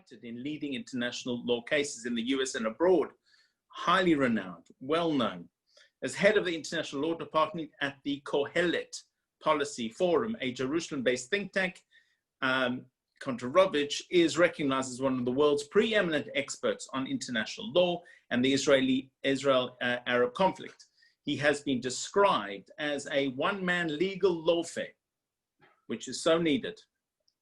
cited in leading international law cases in the US and abroad, highly renowned, well-known. As head of the International Law Department at the Kohelet Policy Forum, a Jerusalem-based think tank, Kontorovitch is recognized as one of the world's preeminent experts on international law and the Israel-Arab conflict. He has been described as a one-man legal lawfare, which is so needed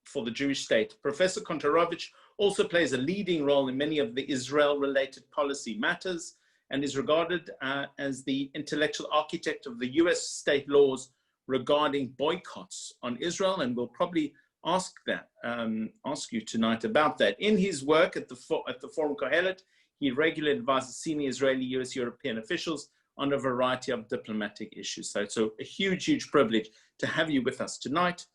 for the Jewish state. Professor Kontorovitch also plays a leading role in many of the Israel-related policy matters and is regarded as the intellectual architect of the US state laws regarding boycotts on Israel, and we'll probably ask you tonight about that. In his work at the Forum Kohelet, he regularly advises senior Israeli, US, European officials on a variety of diplomatic issues. So it's a huge, huge privilege to have you with us tonight.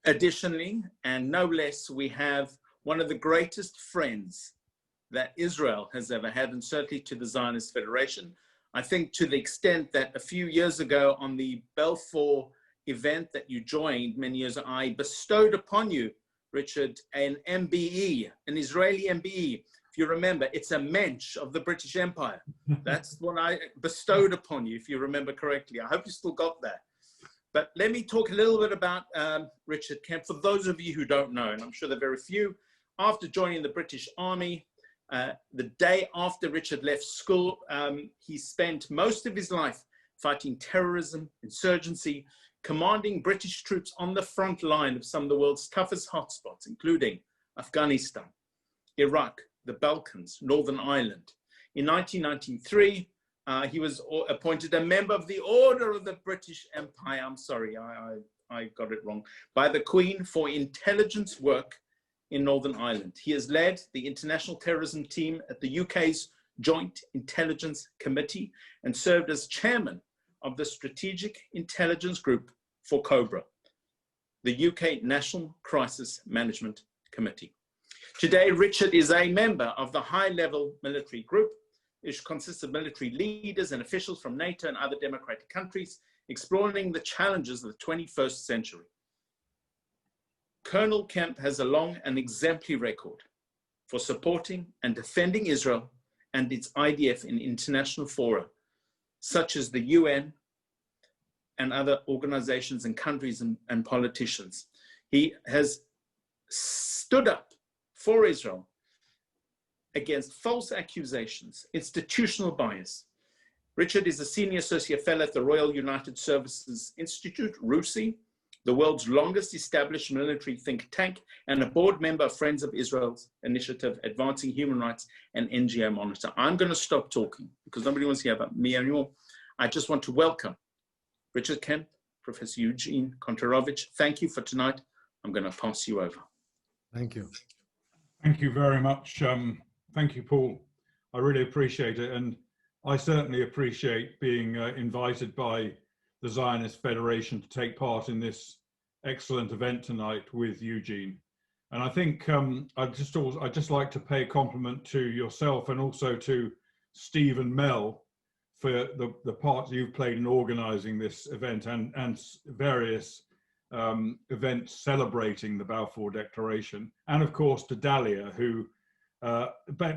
Additionally, and no less, we have one of the greatest friends that Israel has ever had, and certainly to the Zionist Federation. I think to the extent that a few years ago on the Balfour event that you joined many years ago, I bestowed upon you, Richard, an MBE, an Israeli MBE. If you remember, it's a mensch of the British Empire. That's what I bestowed upon you, if you remember correctly. I hope you still got that. But let me talk a little bit about Richard Kemp. For those of you who don't know, and I'm sure there are very few, after joining the British Army, the day after Richard left school, he spent most of his life fighting terrorism, insurgency, commanding British troops on the front line of some of the world's toughest hotspots, including Afghanistan, Iraq, the Balkans, Northern Ireland. In 1993, he was appointed a member of the Order of the British Empire. I'm sorry, I got it wrong. By the Queen for intelligence work in Northern Ireland. He has led the international terrorism team at the UK's Joint Intelligence Committee and served as chairman of the Strategic Intelligence Group for COBRA, the UK National Crisis Management Committee. Today, Richard is a member of the high-level military group, which consists of military leaders and officials from NATO and other democratic countries, exploring the challenges of the 21st century. Colonel Kemp has a long and exemplary record for supporting and defending Israel and its IDF in international fora, such as the UN and other organizations and countries and politicians. He has stood up for Israel against false accusations, institutional bias. Richard is a senior associate fellow at the Royal United Services Institute, RUSI, the world's longest established military think tank, and a board member of Friends of Israel's initiative, Advancing Human Rights and NGO Monitor. I'm going to stop talking because nobody wants to hear about me anymore. I just want to welcome Richard Kemp, Professor Eugene Kontorovitch. Thank you for tonight. I'm going to pass you over. Thank you. Thank you very much. Thank you, Paul. I really appreciate it. And I certainly appreciate being invited by the Zionist Federation to take part in this excellent event tonight with Eugene. And I think I'd just like to pay a compliment to yourself and also to Steve and Mel for the part you've played in organizing this event and various events celebrating the Balfour Declaration. And of course to Dahlia, who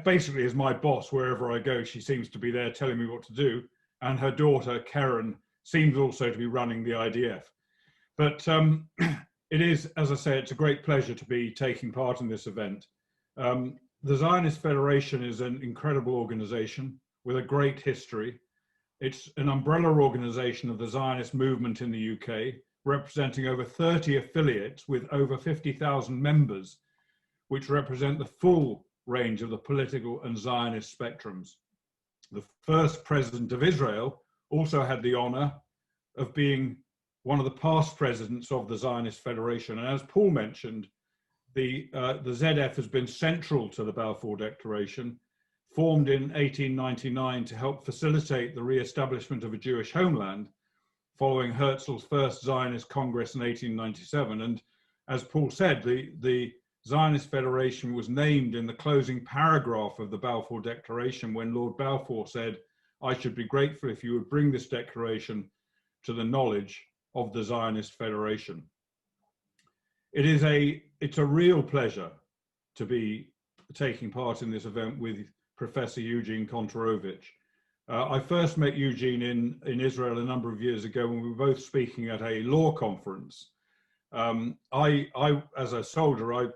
basically is my boss wherever I go. She seems to be there telling me what to do. And her daughter, Karen, seems also to be running the IDF. But it is, as I say, it's a great pleasure to be taking part in this event. The Zionist Federation is an incredible organization with a great history. It's an umbrella organization of the Zionist movement in the UK, representing over 30 affiliates with over 50,000 members, which represent the full range of the political and Zionist spectrums. The first president of Israel also had the honor of being one of the past presidents of the Zionist Federation. And as Paul mentioned, the ZF has been central to the Balfour Declaration, formed in 1899 to help facilitate the re-establishment of a Jewish homeland following Herzl's first Zionist Congress in 1897. And as Paul said, the Zionist Federation was named in the closing paragraph of the Balfour Declaration when Lord Balfour said, "I should be grateful if you would bring this declaration to the knowledge of the Zionist Federation." It's a real pleasure to be taking part in this event with Professor Eugene Kontorovitch. I first met Eugene in Israel a number of years ago when we were both speaking at a law conference. As a soldier, I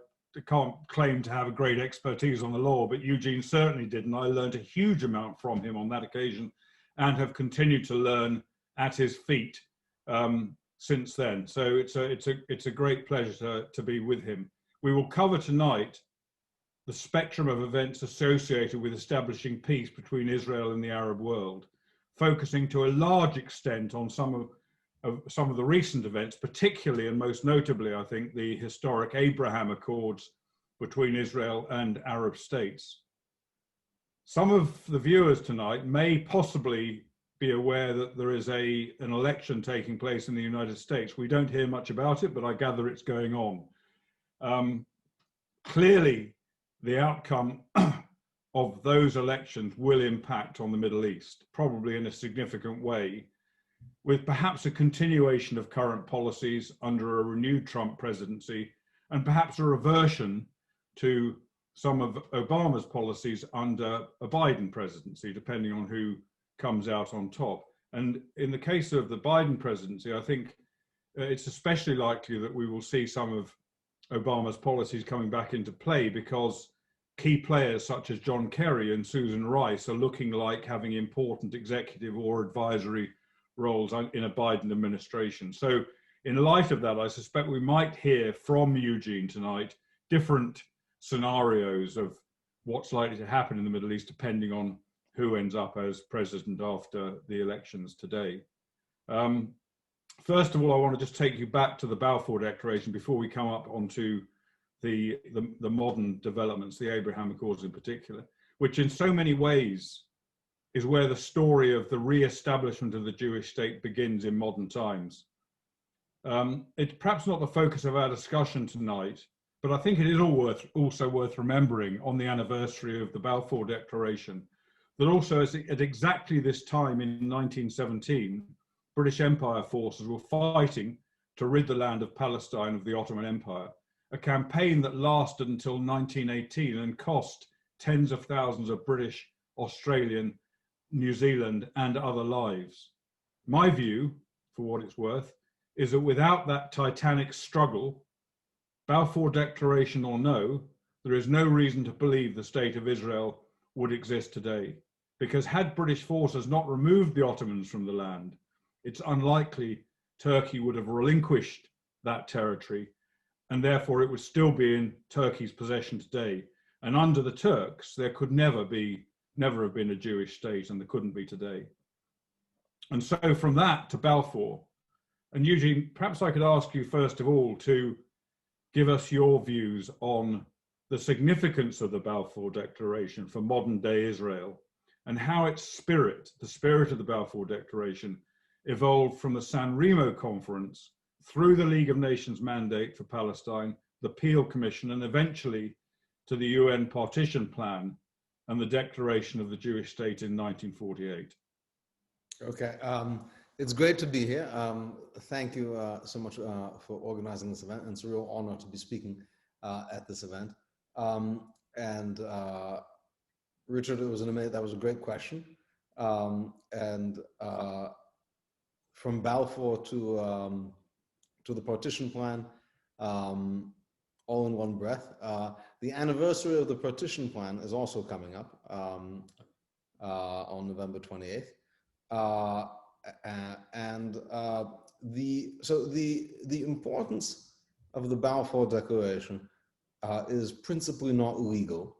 can't claim to have a great expertise on the law, but Eugene certainly did, and I learned a huge amount from him on that occasion and have continued to learn at his feet since then. So it's a great pleasure to be with him. We will cover tonight the spectrum of events associated with establishing peace between Israel and the Arab world, focusing to a large extent on some of the recent events, particularly and most notably, I think, the historic Abraham Accords between Israel and Arab states. Some of the viewers tonight may possibly be aware that there is an election taking place in the United States. We don't hear much about it, but I gather it's going on. Clearly, the outcome of those elections will impact on the Middle East, probably in a significant way, with perhaps a continuation of current policies under a renewed Trump presidency, and perhaps a reversion to some of Obama's policies under a Biden presidency, depending on who comes out on top. And in the case of the Biden presidency, I think it's especially likely that we will see some of Obama's policies coming back into play, because key players such as John Kerry and Susan Rice are looking like having important executive or advisory roles in a Biden administration. So in light of that, I suspect we might hear from Eugene tonight different scenarios of what's likely to happen in the Middle East, depending on who ends up as president after the elections today. First of all, I want to just take you back to the Balfour Declaration before we come up onto the modern developments, the Abraham Accords in particular, which in so many ways is where the story of the re-establishment of the Jewish state begins in modern times. It's perhaps not the focus of our discussion tonight, but I think it is also worth remembering on the anniversary of the Balfour Declaration that also at exactly this time in 1917, British Empire forces were fighting to rid the land of Palestine of the Ottoman Empire, a campaign that lasted until 1918 and cost tens of thousands of British, Australian, New Zealand, and other lives. My view, for what it's worth, is that without that titanic struggle, Balfour Declaration or no, there is no reason to believe the state of Israel would exist today. Because had British forces not removed the Ottomans from the land, it's unlikely Turkey would have relinquished that territory, and therefore it would still be in Turkey's possession today. And under the Turks, there could never have been a Jewish state, and there couldn't be today. And so from that to Balfour, and Eugene, perhaps I could ask you first of all to give us your views on the significance of the Balfour Declaration for modern day Israel, and how its spirit, the spirit of the Balfour Declaration, evolved from the San Remo Conference through the League of Nations mandate for Palestine, the Peel Commission, and eventually to the UN Partition Plan and the Declaration of the Jewish State in 1948. Okay, it's great to be here. Thank you so much for organizing this event. And it's a real honor to be speaking at this event. Richard, that was a great question. From Balfour to the partition plan, all in one breath. The anniversary of the partition plan is also coming up on November 28th. The importance of the Balfour Declaration is principally not legal,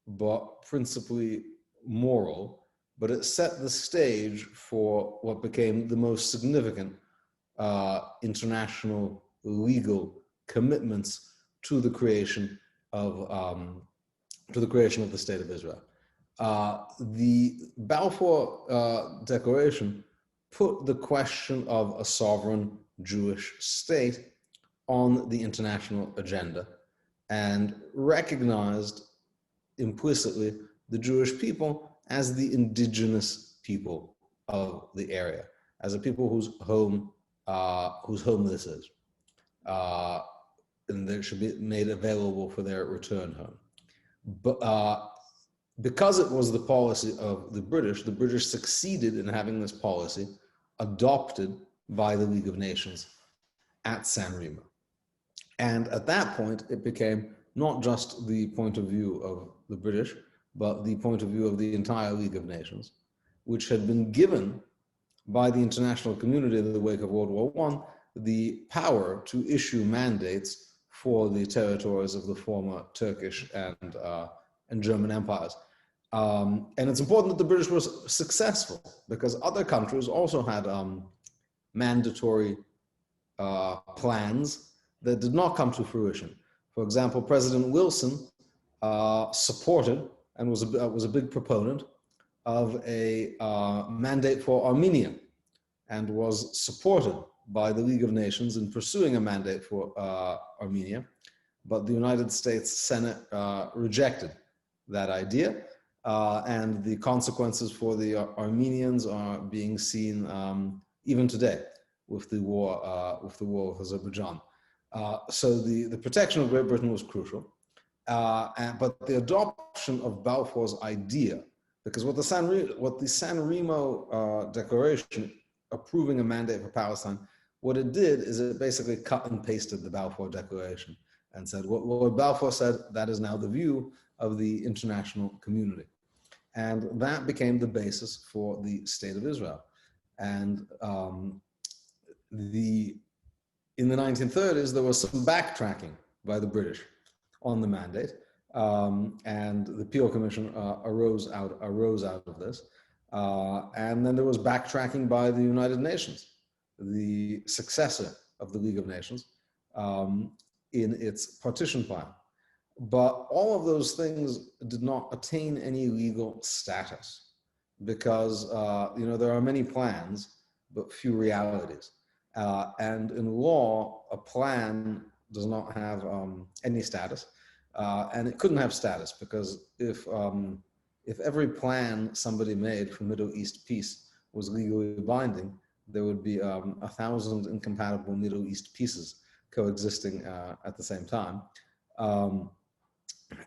but principally moral, but it set the stage for what became the most significant international legal commitments to the creation of the State of Israel. The Balfour Declaration put the question of a sovereign Jewish state on the international agenda and recognized implicitly the Jewish people as the indigenous people of the area, as a people whose home this is. and they should be made available for their return home. But because it was the policy of the British succeeded in having this policy adopted by the League of Nations at San Remo. And at that point, it became not just the point of view of the British, but the point of view of the entire League of Nations, which had been given by the international community in the wake of World War I the power to issue mandates for the territories of the former Turkish and German empires. And it's important that the British were successful, because other countries also had mandatory plans that did not come to fruition. For example, President Wilson supported and was a big proponent of a mandate for Armenia, and was supported by the League of Nations in pursuing a mandate for Armenia. But the United States Senate rejected that idea. And the consequences for the Armenians are being seen even today with the war with Azerbaijan. So the protection of Great Britain was crucial, but the adoption of Balfour's idea, because what the San Remo Declaration approving a mandate for Palestine, what it did is it basically cut and pasted the Balfour Declaration and said, what Balfour said, that is now the view of the international community. And that became the basis for the State of Israel. And in the 1930s, there was some backtracking by the British on the mandate. And the Peel Commission arose out of this. And then there was backtracking by the United Nations, the successor of the League of Nations, in its partition plan. But all of those things did not attain any legal status, because there are many plans, but few realities. And in law, a plan does not have any status, and it couldn't have status, because if every plan somebody made for Middle East peace was legally binding, there would be 1,000 incompatible Middle East pieces coexisting at the same time.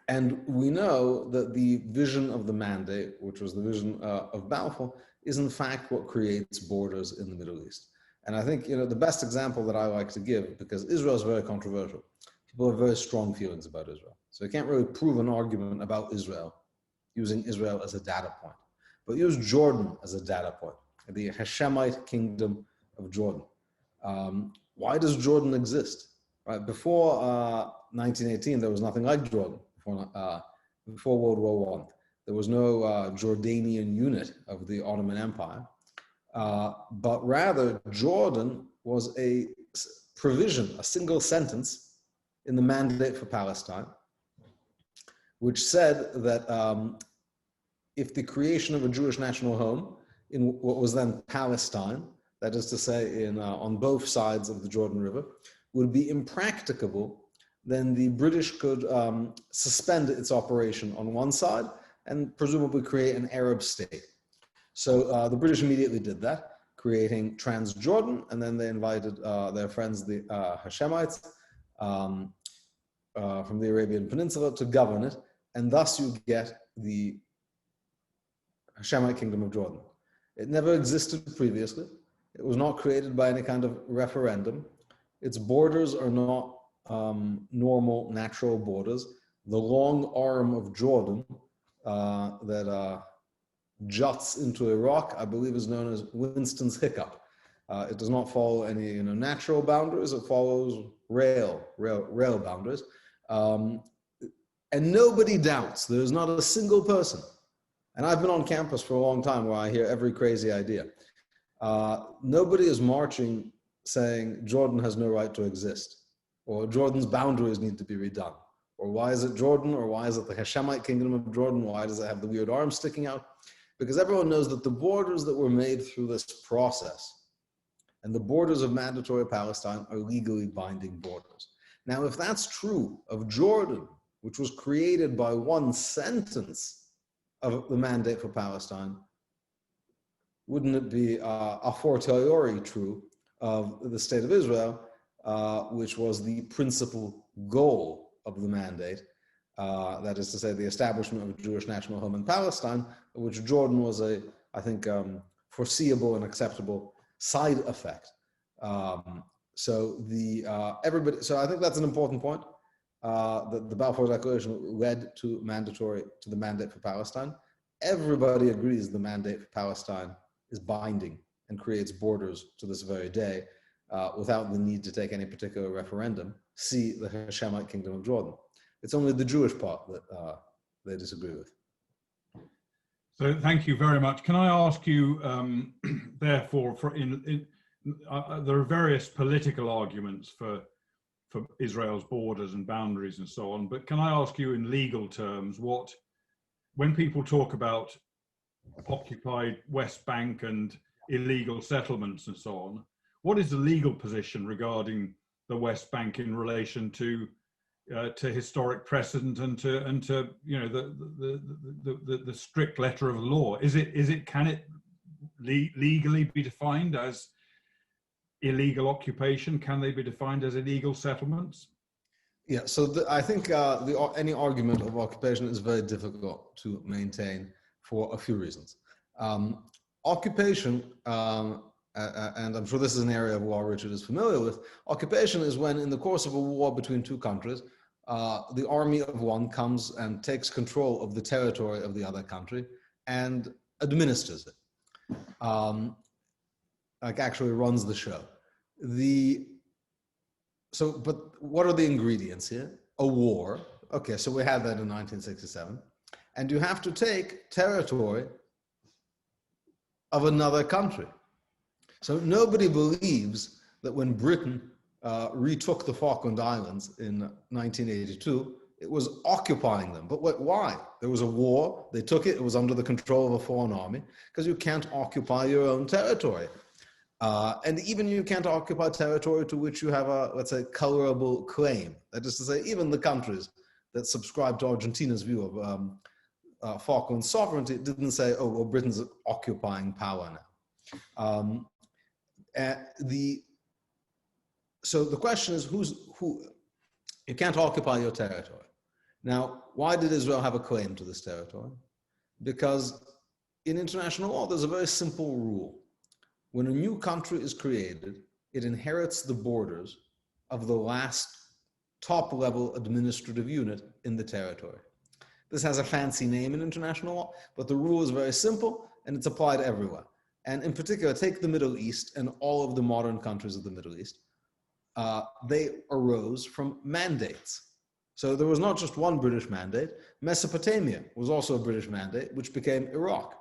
And we know that the vision of the mandate, which was the vision of Balfour, is in fact what creates borders in the Middle East. And I think, the best example that I like to give, because Israel is very controversial, people have very strong feelings about Israel. So you can't really prove an argument about Israel using Israel as a data point, but use Jordan as a data point, the Hashemite kingdom of Jordan. Why does Jordan exist? Right, before 1918, there was nothing like Jordan. Before World War I, there was no Jordanian unit of the Ottoman Empire, but rather Jordan was a provision, a single sentence in the mandate for Palestine, which said that if the creation of a Jewish national home in what was then Palestine, that is to say on both sides of the Jordan River, would be impracticable, then the British could suspend its operation on one side and presumably create an Arab state. So the British immediately did that, creating Transjordan, and then they invited their friends, the Hashemites, from the Arabian Peninsula to govern it, and thus you get the Hashemite Kingdom of Jordan. It never existed previously. It was not created by any kind of referendum. Its borders are not normal, natural borders. The long arm of Jordan that juts into a rock, I believe, is known as Winston's Hiccup. It does not follow any natural boundaries. It follows rail boundaries. And nobody doubts. There's not a single person. And I've been on campus for a long time where I hear every crazy idea. Nobody is marching saying Jordan has no right to exist, or Jordan's boundaries need to be redone, or why is it Jordan, or why is it the Hashemite Kingdom of Jordan, why does it have the weird arm sticking out? Because everyone knows that the borders that were made through this process and the borders of mandatory Palestine are legally binding borders. Now, if that's true of Jordan, which was created by one sentence of the mandate for Palestine, wouldn't it be a fortiori true of the State of Israel, which was the principal goal of the mandate. That is to say, the establishment of a Jewish national home in Palestine, which Jordan was I think, foreseeable and acceptable side effect. So I think that's an important point. That the Balfour Declaration led to the mandate for Palestine. Everybody agrees the mandate for Palestine is binding and creates borders to this very day, without the need to take any particular referendum. See the Hashemite Kingdom of Jordan. It's only the Jewish part that they disagree with. So thank you very much. Can I ask you, therefore, there are various political arguments for Israel's borders and boundaries and so on, but can I ask you in legal terms, when people talk about occupied West Bank and illegal settlements and so on, what is the legal position regarding the West Bank in relation to historic precedent and to the strict letter of the law? Can it legally be defined as illegal occupation? Can they be defined as illegal settlements? Yeah, so I think any argument of occupation is very difficult to maintain for a few reasons. Occupation, and I'm sure this is an area of law Richard is familiar with, occupation is when in the course of a war between two countries, the army of one comes and takes control of the territory of the other country and administers it. Like actually runs the show. But what are the ingredients here? A war. Okay, so we had that in 1967. And you have to take territory of another country. So nobody believes that when Britain retook the Falkland Islands in 1982, it was occupying them. But why? There was a war, they took it, it was under the control of a foreign army, because you can't occupy your own territory. And even you can't occupy territory to which you have a, let's say, colorable claim. That is to say, even the countries that subscribe to Argentina's view of Falkland sovereignty didn't say, oh, well, Britain's occupying power now. So the question is, who? You can't occupy your territory. Now, why did Israel have a claim to this territory? Because in international law, there's a very simple rule. When a new country is created, it inherits the borders of the last top-level administrative unit in the territory. This has a fancy name in international law, but the rule is very simple and it's applied everywhere. And in particular, take the Middle East and all of the modern countries of the Middle East. They arose from mandates. So there was not just one British mandate. Mesopotamia was also a British mandate, which became Iraq.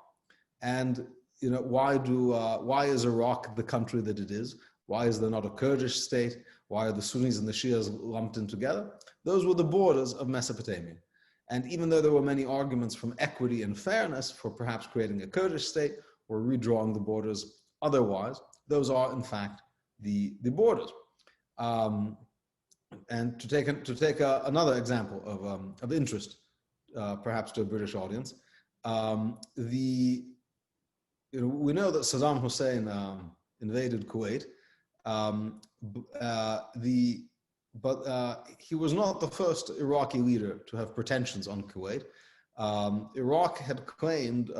And why is Iraq the country that it is? Why is there not a Kurdish state? Why are the Sunnis and the Shias lumped in together? Those were the borders of Mesopotamia. And even though there were many arguments from equity and fairness for perhaps creating a Kurdish state or redrawing the borders otherwise, those are in fact the borders. And to take another example of interest, perhaps to a British audience, we know that Saddam Hussein invaded Kuwait, but he was not the first Iraqi leader to have pretensions on Kuwait. Iraq had claimed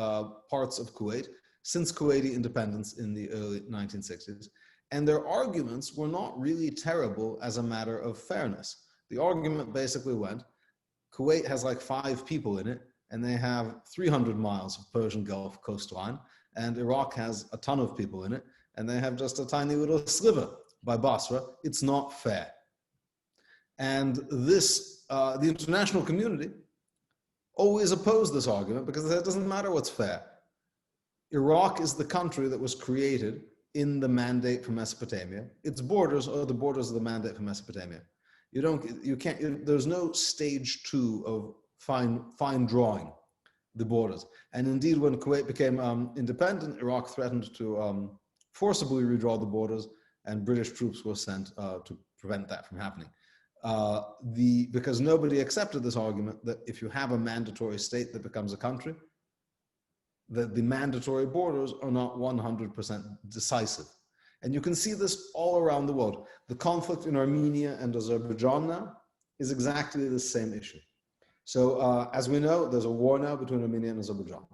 parts of Kuwait since Kuwaiti independence in the early 1960s. And their arguments were not really terrible as a matter of fairness. The argument basically went, Kuwait has like 5 people in it, and they have 300 miles of Persian Gulf coastline, and Iraq has a ton of people in it, and they have just a tiny little sliver by Basra. It's not fair. And this, the international community always opposed this argument because it doesn't matter what's fair. Iraq is the country that was created in the mandate for Mesopotamia. Its borders are the borders of the mandate for Mesopotamia. There's no stage 2 of fine drawing the borders. And indeed, when Kuwait became independent, Iraq threatened to forcibly redraw the borders, and British troops were sent to prevent that from happening. Because nobody accepted this argument that if you have a mandatory state that becomes a country, that the mandatory borders are not 100% decisive. And you can see this all around the world. The conflict in Armenia and Azerbaijan now is exactly the same issue. So as we know, there's a war now between Armenia and Azerbaijan.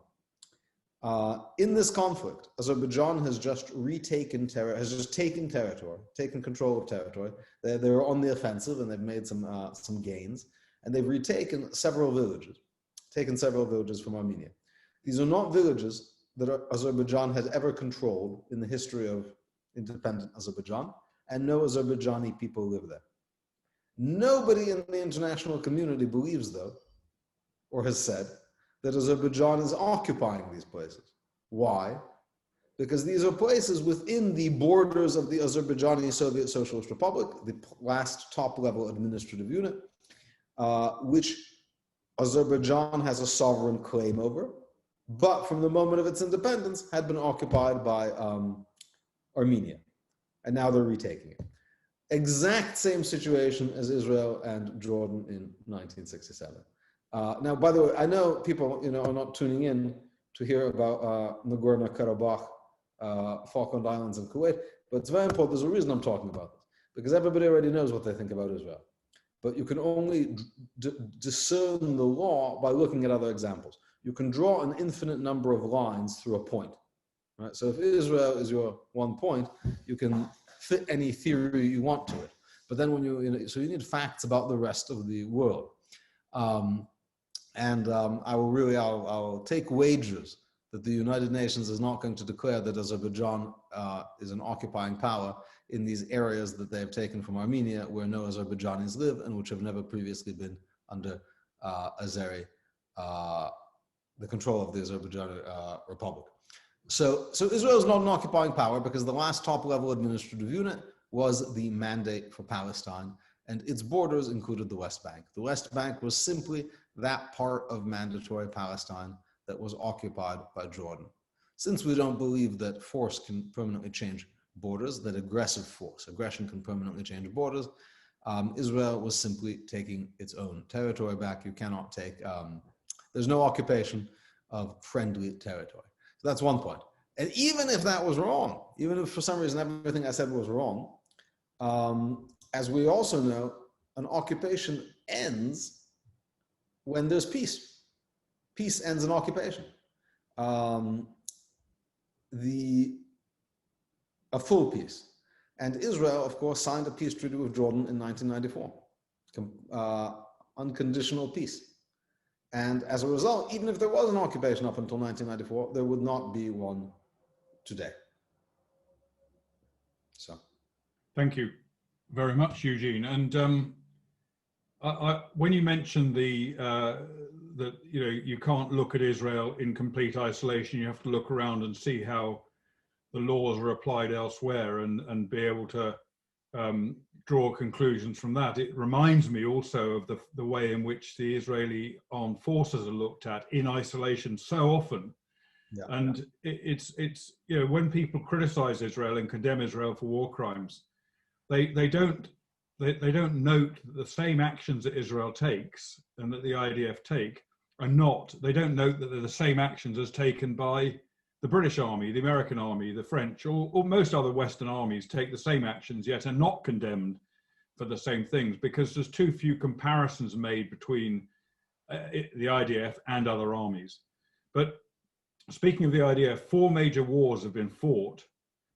In this conflict, Azerbaijan has just taken territory, taken control of territory. They're on the offensive and they've made some gains, and they've retaken several villages, from Armenia. These are not villages that Azerbaijan has ever controlled in the history of independent Azerbaijan, and no Azerbaijani people live there. Nobody in the international community believes, though, or has said, that Azerbaijan is occupying these places. Why? Because these are places within the borders of the Azerbaijani Soviet Socialist Republic, the last top-level administrative unit, which Azerbaijan has a sovereign claim over, but from the moment of its independence had been occupied by Armenia, and now they're retaking it. Exact same situation as Israel and Jordan in 1967. Now, by the way, I know people, are not tuning in to hear about Nagorno-Karabakh, Falkland Islands, and Kuwait, but it's very important. There's a reason I'm talking about this, because everybody already knows what they think about Israel. But you can only discern the law by looking at other examples. You can draw an infinite number of lines through a point. Right? So if Israel is your one point, you can fit any theory you want to it. But then when so you need facts about the rest of the world. I'll take wagers that the United Nations is not going to declare that Azerbaijan is an occupying power in these areas that they have taken from Armenia, where no Azerbaijanis live and which have never previously been under the control of the Azerbaijan Republic. So Israel is not an occupying power because the last top-level administrative unit was the Mandate for Palestine, and its borders included the West Bank. The West Bank was simply that part of mandatory Palestine that was occupied by Jordan. Since we don't believe that force can permanently change borders, that aggression can permanently change borders, Israel was simply taking its own territory back. You cannot take, there's no occupation of friendly territory. So that's one point. And even if that was wrong, even if for some reason everything I said was wrong, as we also know, an occupation ends when there's peace. Peace ends an occupation. A full peace. And Israel, of course, signed a peace treaty with Jordan in 1994. Unconditional peace. And as a result, even if there was an occupation up until 1994, there would not be one today. So. Thank you very much, Eugene. And when you mentioned that you can't look at Israel in complete isolation, you have to look around and see how the laws are applied elsewhere and be able to draw conclusions from that. It reminds me also of the way in which the Israeli armed forces are looked at in isolation so often. Yeah. And it's when people criticize Israel and condemn Israel for war crimes, they don't note that the same actions that Israel takes and that the IDF take they don't note that they're the same actions as taken by the British Army, the American Army, the French, or most other Western armies take the same actions, yet are not condemned for the same things, because there's too few comparisons made between the IDF and other armies. But speaking of the IDF, 4 major wars have been fought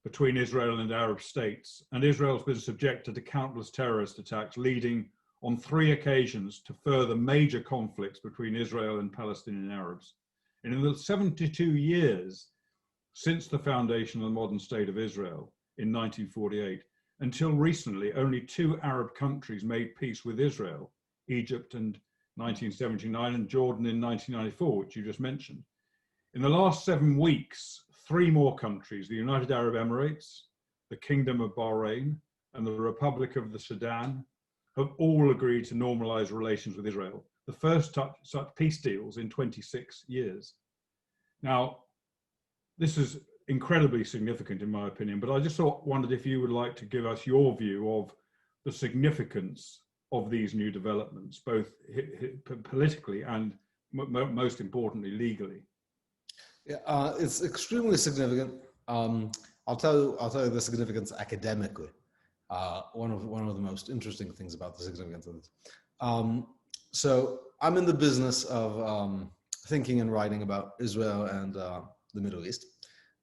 between Israel and Arab states, and Israel's been subjected to countless terrorist attacks, leading on 3 occasions to further major conflicts between Israel and Palestinian Arabs. And in the 72 years since the foundation of the modern state of Israel in 1948, until recently, only 2 Arab countries made peace with Israel, Egypt in 1979 and Jordan in 1994, which you just mentioned. In the last 7 weeks, 3 more countries, the United Arab Emirates, the Kingdom of Bahrain, and the Republic of the Sudan, have all agreed to normalize relations with Israel, the first such peace deals in 26 years. Now, this is incredibly significant in my opinion, but I just wondered if you would like to give us your view of the significance of these new developments, both politically and most importantly, legally. Yeah, it's extremely significant. I'll tell you the significance academically. One of the most interesting things about the significance of this. So I'm in the business of thinking and writing about Israel and the Middle East.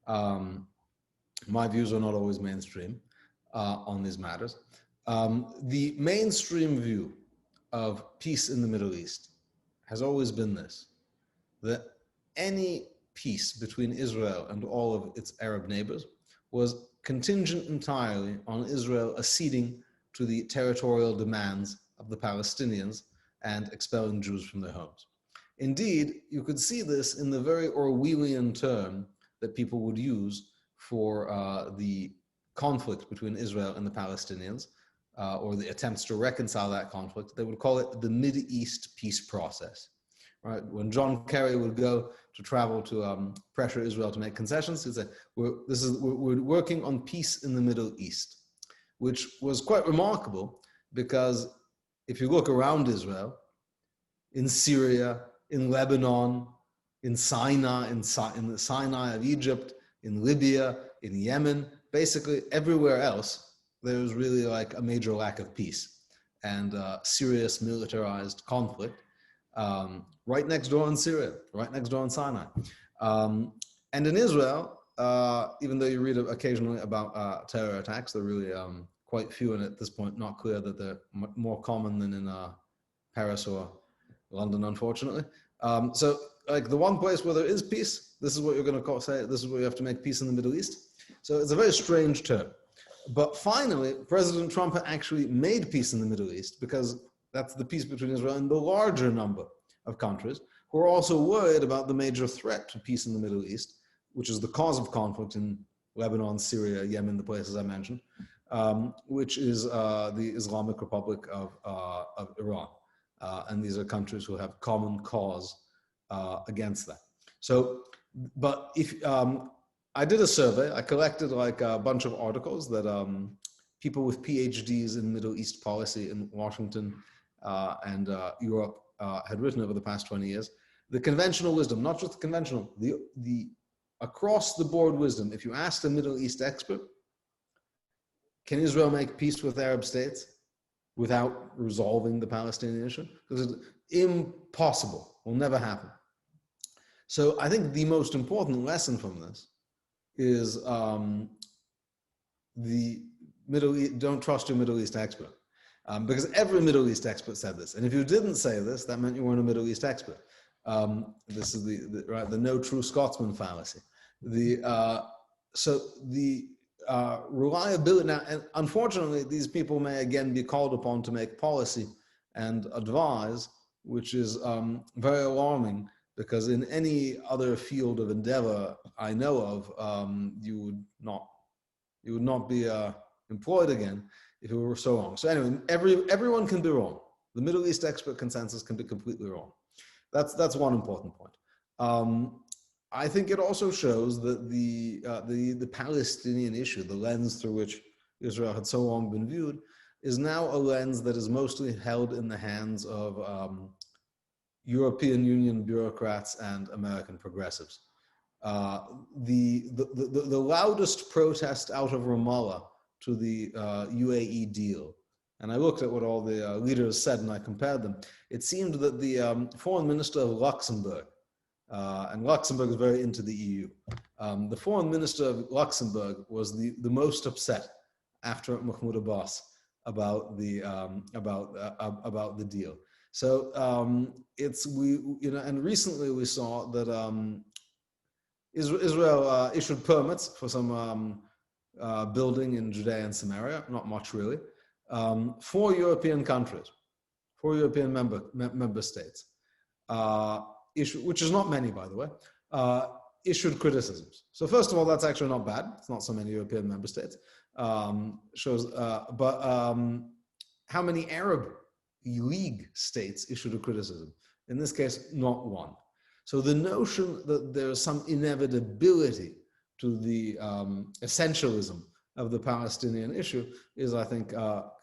My views are not always mainstream on these matters. The mainstream view of peace in the Middle East has always been this, that any peace between Israel and all of its Arab neighbors was contingent entirely on Israel acceding to the territorial demands of the Palestinians and expelling Jews from their homes. Indeed, you could see this in the very Orwellian term that people would use for the conflict between Israel and the Palestinians, or the attempts to reconcile that conflict. They would call it the Mideast peace process. Right? When John Kerry would go to travel to pressure Israel to make concessions, he'd say, we're working on peace in the Middle East, which was quite remarkable because if you look around Israel, in Syria, in Lebanon, in Sinai, in the Sinai of Egypt, in Libya, in Yemen, basically everywhere else, there was really like a major lack of peace and serious militarized conflict. Right next door in Syria, right next door in Sinai. And in Israel, even though you read occasionally about terror attacks, they're really quite few, and at this point not clear that they're more common than in Paris or London, unfortunately. So like the one place where there is peace, this is what you're going to say, this is where you have to make peace in the Middle East. So it's a very strange term. But finally, President Trump actually made peace in the Middle East because that's the peace between Israel and the larger number of countries who are also worried about the major threat to peace in the Middle East, which is the cause of conflict in Lebanon, Syria, Yemen, the places I mentioned, which is the Islamic Republic of Iran. And these are countries who have common cause against that. So, but if I did a survey, I collected like a bunch of articles that people with PhDs in Middle East policy in Washington and Europe had written over the past 20 years. The conventional wisdom, not just the conventional, the across the board wisdom. If you asked a Middle East expert, can Israel make peace with Arab states without resolving the Palestinian issue? Because it's impossible, will never happen. So I think the most important lesson from this is the Middle East, don't trust your Middle East expert. Because every Middle East expert said this. And if you didn't say this, that meant you weren't a Middle East expert. This is the no true Scotsman fallacy. So the reliability, now, and unfortunately, these people may again be called upon to make policy and advise, which is very alarming, because in any other field of endeavor I know of, you would not be employed again if it were so wrong. So anyway, everyone can be wrong. The Middle East expert consensus can be completely wrong. That's one important point. I think it also shows that the Palestinian issue, the lens through which Israel had so long been viewed, is now a lens that is mostly held in the hands of European Union bureaucrats and American progressives. The loudest protest out of Ramallah to the UAE deal, and I looked at what all the leaders said and I compared them, it seemed that the foreign minister of Luxembourg, and Luxembourg is very into the EU, the foreign minister of Luxembourg was the most upset after Mahmoud Abbas about the deal. So and recently we saw that Israel issued permits for some building in Judea and Samaria, not much really, 4 European countries, 4 European member states, which is not many, by the way, issued criticisms. So first of all, that's actually not bad. It's not so many European member states. But how many Arab League states issued a criticism? In this case, not one. So the notion that there's some inevitability to the essentialism of the Palestinian issue is, I think,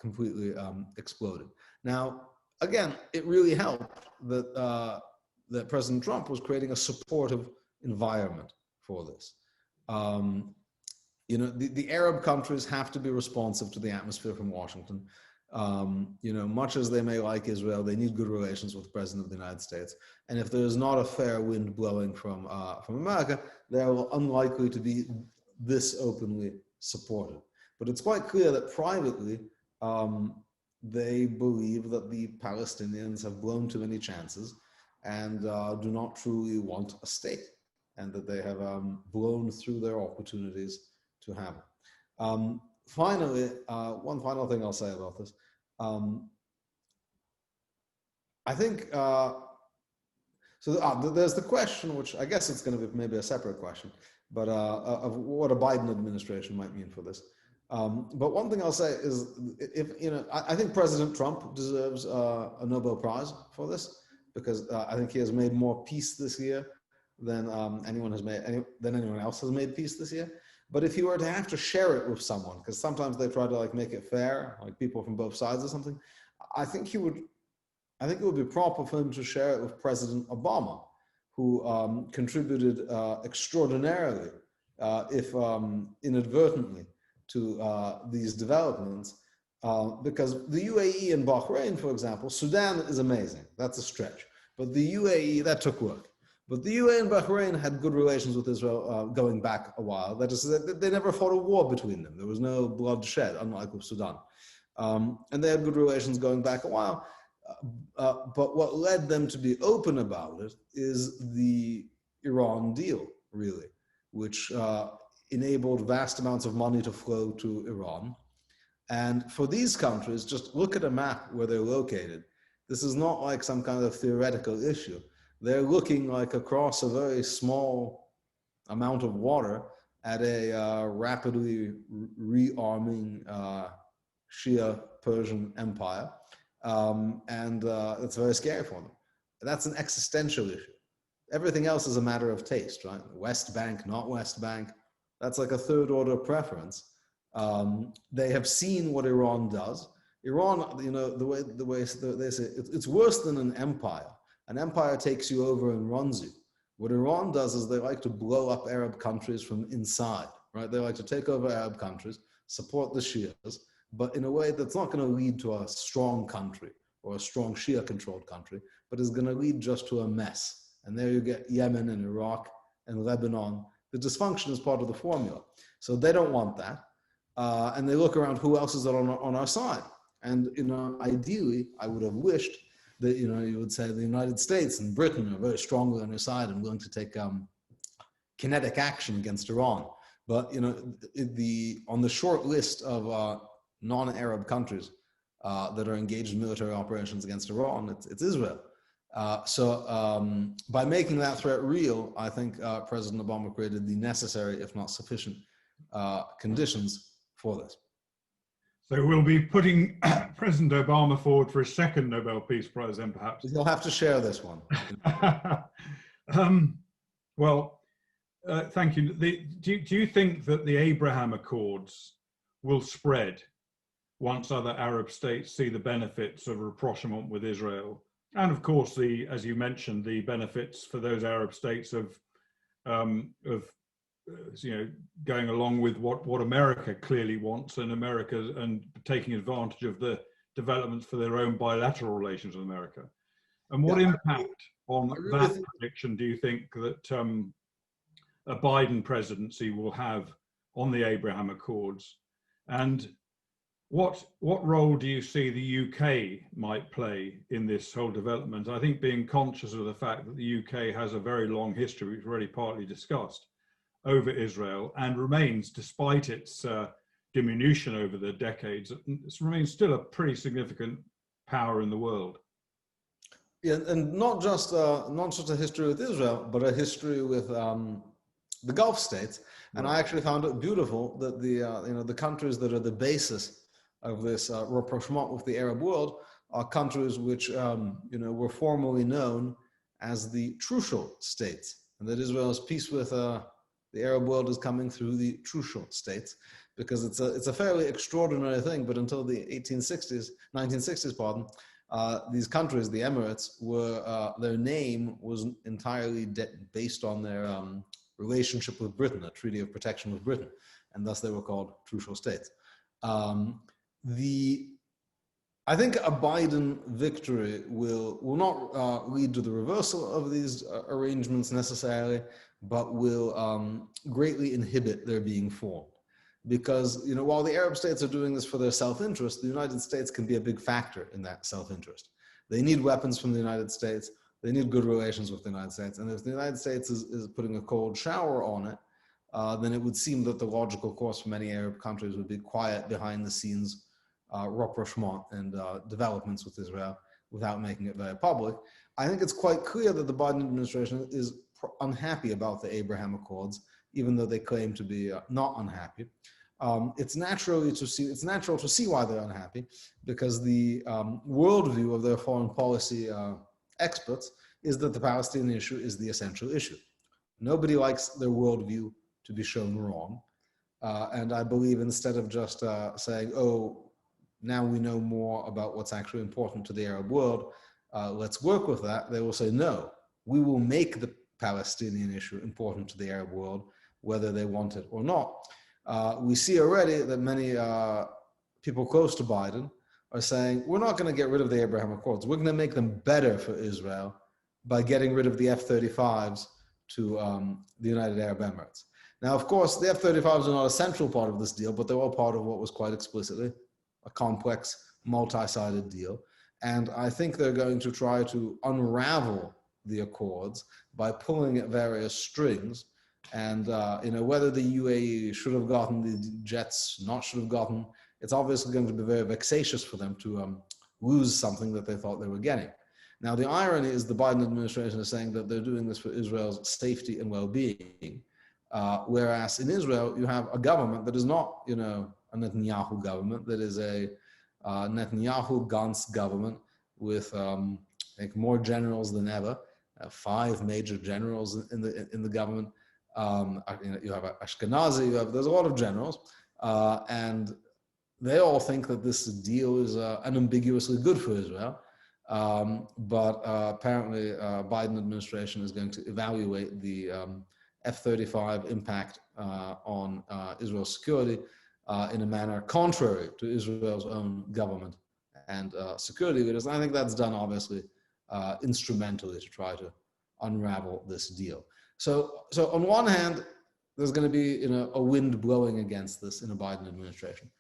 completely exploded. Now, again, it really helped that that President Trump was creating a supportive environment for this. you know, the Arab countries have to be responsive to the atmosphere from Washington. You know, much as they may like Israel, they need good relations with the President of the United States. And if there is not a fair wind blowing from America, they are unlikely to be this openly supported. But it's quite clear that privately, they believe that the Palestinians have blown too many chances and do not truly want a state, and that they have blown through their opportunities to have it. Finally, one final thing I'll say about this. I think, there's the question, which I guess it's going to be maybe a separate question, but of what a Biden administration might mean for this. But one thing I'll say is, I think President Trump deserves a Nobel Prize for this, because I think he has made more peace this year than anyone else has made peace this year. But if he were to have to share it with someone, because sometimes they try to like make it fair, like people from both sides or something, I think it would be proper for him to share it with President Obama, who contributed extraordinarily, if inadvertently, to these developments, because the UAE and Bahrain, for example, Sudan is amazing. That's a stretch. But the UAE, that took work. But the UAE and Bahrain had good relations with Israel going back a while. That is, they never fought a war between them. There was no bloodshed, unlike with Sudan. And they had good relations going back a while. But what led them to be open about it is the Iran deal, really, which enabled vast amounts of money to flow to Iran. And for these countries, just look at a map where they're located. This is not like some kind of theoretical issue. They're looking like across a very small amount of water at a rapidly rearming Shia Persian empire. And it's very scary for them. That's an existential issue. Everything else is a matter of taste, right? West Bank, not West Bank. That's like a third order preference. They have seen what Iran does. Iran, you know, the way they say, it's worse than an empire. An empire takes you over and runs you. What Iran does is they like to blow up Arab countries from inside, right? They like to take over Arab countries, support the Shias, but in a way that's not going to lead to a strong country or a strong Shia-controlled country, but is going to lead just to a mess. And there you get Yemen and Iraq and Lebanon. The dysfunction is part of the formula. So they don't want that. And they look around, who else is on our side? And, you know, ideally, I would have wished that, you know, you would say the United States and Britain are very strongly on your side and willing to take kinetic action against Iran. But, you know, on the short list of non-Arab countries that are engaged in military operations against Iran, it's Israel. So by making that threat real, I think President Obama created the necessary, if not sufficient, conditions for this. So we'll be putting President Obama forward for a second Nobel Peace Prize then, perhaps. You'll have to share this one. Thank you. Do you think that the Abraham Accords will spread once other Arab states see the benefits of rapprochement with Israel? And of course, as you mentioned, the benefits for those Arab states of going along with what America clearly wants, and taking advantage of the developments for their own bilateral relations with America. And what impact on that prediction do you think that a Biden presidency will have on the Abraham Accords? And what role do you see the UK might play in this whole development? I think being conscious of the fact that the UK has a very long history, which we've already partly discussed, over Israel, and remains, despite its diminution over the decades, it remains still a pretty significant power in the world. Yeah, and not just a history with Israel, but a history with the Gulf states. And I actually found it beautiful that the countries that are the basis of this rapprochement with the Arab world are countries which were formerly known as the Trucial states, and that Israel's peace with the Arab world is coming through the Trucial states, because it's a fairly extraordinary thing. But until the 1960s, these countries, the Emirates, were their name was entirely based on their relationship with Britain, a treaty of protection with Britain. and thus they were called trucial states. I think a Biden victory will not lead to the reversal of these arrangements necessarily, but will greatly inhibit their being formed. Because, you know, while the Arab states are doing this for their self-interest, the United States can be a big factor in that self-interest. They need weapons from the United States. They need good relations with the United States. And if the United States is putting a cold shower on it, then it would seem that the logical course for many Arab countries would be quiet behind the scenes rapprochement and developments with Israel without making it very public. I think it's quite clear that the Biden administration is unhappy about the Abraham Accords, even though they claim to be not unhappy. It's natural to see why they're unhappy, because the worldview of their foreign policy experts is that the Palestinian issue is the essential issue. Nobody likes their worldview to be shown wrong. And I believe instead of just saying, oh, now we know more about what's actually important to the Arab world, let's work with that, they will say, no, we will make the Palestinian issue important to the Arab world, whether they want it or not. We see already that many people close to Biden are saying, we're not going to get rid of the Abraham Accords. We're going to make them better for Israel by getting rid of the F-35s to the United Arab Emirates. Now, of course, the F-35s are not a central part of this deal, but they were part of what was quite explicitly a complex, multi-sided deal. And I think they're going to try to unravel the Accords by pulling at various strings. And you know, whether the UAE should have gotten the jets, not should have gotten, it's obviously going to be very vexatious for them to lose something that they thought they were getting. Now, the irony is the Biden administration is saying that they're doing this for Israel's safety and well-being, whereas in Israel, you have a government that is not, you know, a Netanyahu government, that is a Netanyahu-Gantz government with like more generals than ever, 5 major generals in the government. You have Ashkenazi, there's a lot of generals, and they all think that this deal is unambiguously good for Israel. But apparently Biden administration is going to evaluate the F-35 impact on Israel's security in a manner contrary to Israel's own government and security leaders. I think that's done obviously instrumentally to try to unravel this deal. So on one hand, there's going to be, you know, a wind blowing against this in a Biden administration.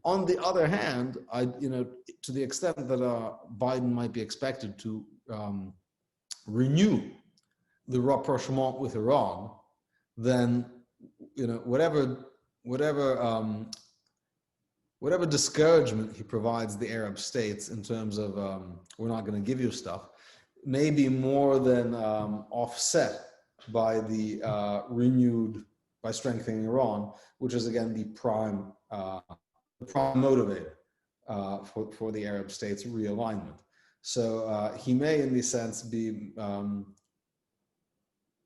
On the other hand, to the extent that Biden might be expected to renew the rapprochement with Iran, then, you know, whatever discouragement he provides the Arab states in terms of we're not going to give you stuff, may be more than offset by the by strengthening Iran, which is again the prime motivator for the Arab states' realignment. So he may, in this sense, be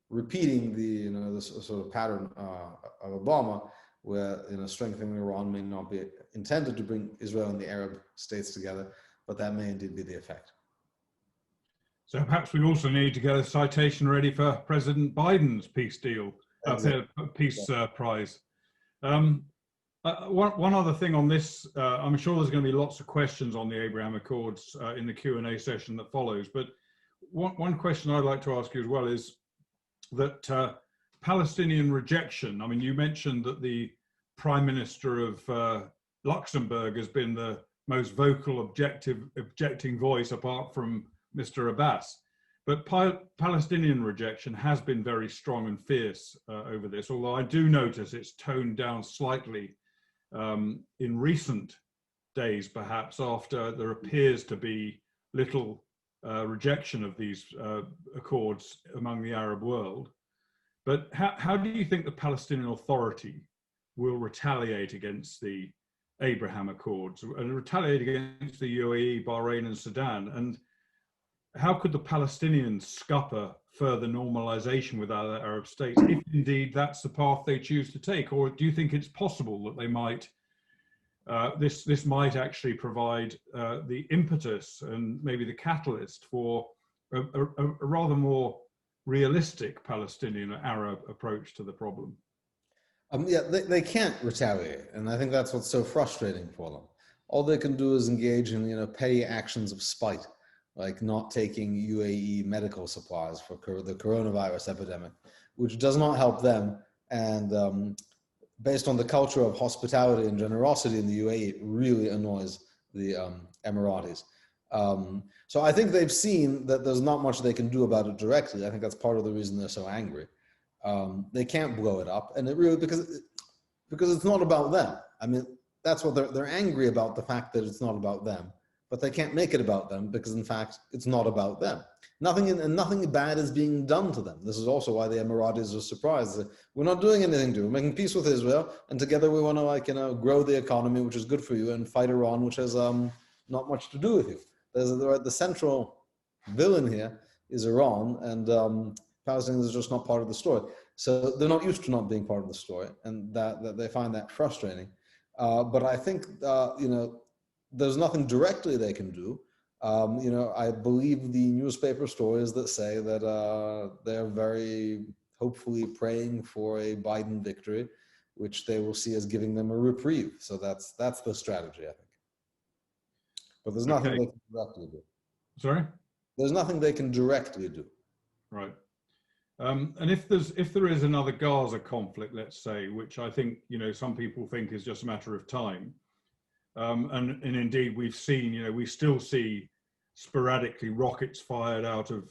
repeating the sort of pattern of Obama, where, you know, strengthening Iran may not be intended to bring Israel and the Arab states together, but that may indeed be the effect. So perhaps we also need to get a citation ready for President Biden's peace deal, peace prize. One other thing on this, I'm sure there's going to be lots of questions on the Abraham Accords in the Q&A session that follows, but one question I'd like to ask you as well is that Palestinian rejection. I mean, you mentioned that the Prime Minister of Luxembourg has been the most vocal objecting voice apart from Mr. Abbas. But Palestinian rejection has been very strong and fierce over this, although I do notice it's toned down slightly in recent days, perhaps, after there appears to be little rejection of these accords among the Arab world. But how do you think the Palestinian Authority will retaliate against the Abraham Accords and retaliate against the UAE, Bahrain and Sudan? And how could the Palestinians scupper further normalization with other Arab states, if indeed that's the path they choose to take? Or do you think it's possible that they might, this might actually provide the impetus and maybe the catalyst for a rather more realistic Palestinian Arab approach to the problem? Yeah, they can't retaliate, and I think that's what's so frustrating for them. All they can do is engage in, petty actions of spite, like not taking UAE medical supplies for the coronavirus epidemic, which does not help them. And based on the culture of hospitality and generosity in the UAE, it really annoys the Emiratis. So I think they've seen that there's not much they can do about it directly. I think that's part of the reason they're so angry. They can't blow it up, and it really because it's not about them. I mean, that's what they're angry about, the fact that it's not about them, but they can't make it about them because in fact it's not about them. Nothing bad is being done to them. This is also why the Emiratis are surprised that we're not doing anything to you. We're making peace with Israel, and together we want to grow the economy, which is good for you, and fight Iran, which has not much to do with you. The central villain here is Iran, and Palestinians is just not part of the story. So they're not used to not being part of the story, and that they find that frustrating. But I think there's nothing directly they can do. I believe the newspaper stories that say that they're very hopefully praying for a Biden victory, which they will see as giving them a reprieve. So that's the strategy, I think. But there's nothing they can directly do. Sorry? There's nothing they can directly do. Right. And if there is another Gaza conflict, let's say, which I think some people think is just a matter of time, and indeed we've seen, we still see sporadically rockets fired out of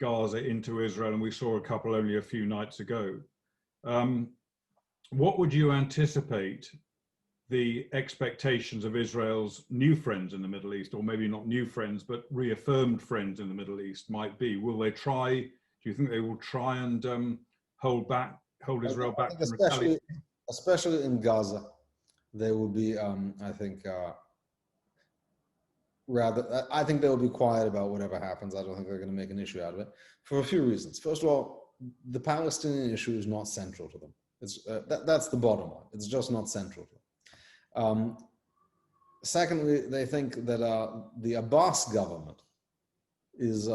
Gaza into Israel, and we saw a couple only a few nights ago. What would you anticipate the expectations of Israel's new friends in the Middle East, or maybe not new friends, but reaffirmed friends in the Middle East might be? Will they try? Do you think they will try and hold Israel back from retaliation? Especially in Gaza, they will be, I think they will be quiet about whatever happens. I don't think they're going to make an issue out of it for a few reasons. First of all, the Palestinian issue is not central to them. That's the bottom line. It's just not central to them. Secondly, they think that the Abbas government is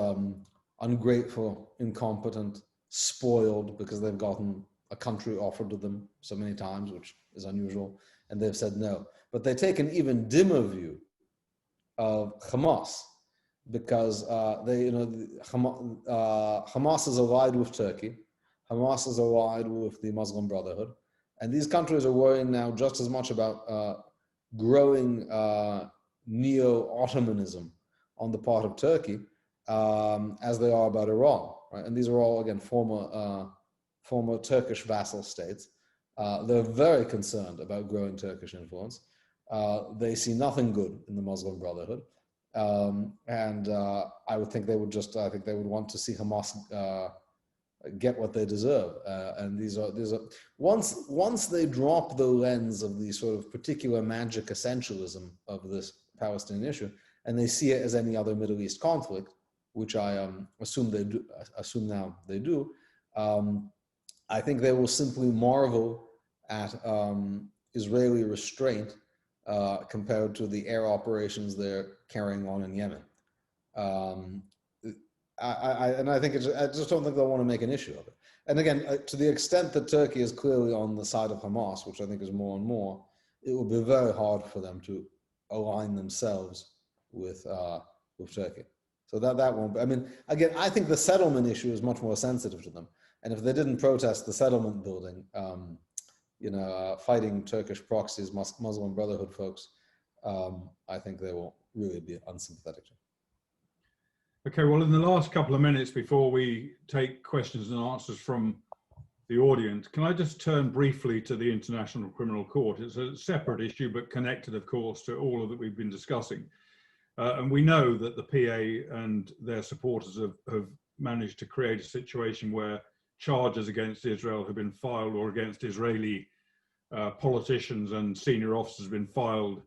ungrateful, incompetent, spoiled because they've gotten a country offered to them so many times, which is unusual, and they've said no. But they take an even dimmer view of Hamas because Hamas is allied with Turkey, Hamas is allied with the Muslim Brotherhood, and these countries are worrying now just as much about growing neo-Ottomanism on the part of Turkey as they are about Iran, right? And these are all, again, former Turkish vassal states. They're very concerned about growing Turkish influence. They see nothing good in the Muslim Brotherhood. And I would think they would want to see Hamas get what they deserve. And these are once they drop the lens of the sort of particular magic essentialism of this Palestinian issue, and they see it as any other Middle East conflict, which I assume now they do, I think they will simply marvel at Israeli restraint compared to the air operations they're carrying on in Yemen. I think I just don't think they'll want to make an issue of it. And again, to the extent that Turkey is clearly on the side of Hamas, which I think is more and more, it will be very hard for them to align themselves with Turkey. So that won't be. I mean, again, I think the settlement issue is much more sensitive to them. And if they didn't protest the settlement building, fighting Turkish proxies, Muslim Brotherhood folks, I think they will really be unsympathetic to. Okay, well, in the last couple of minutes before we take questions and answers from the audience, can I just turn briefly to the International Criminal Court? It's a separate issue, but connected, of course, to all of that we've been discussing. And we know that the PA and their supporters have managed to create a situation where charges against Israel have been filed, or against Israeli politicians and senior officers have been filed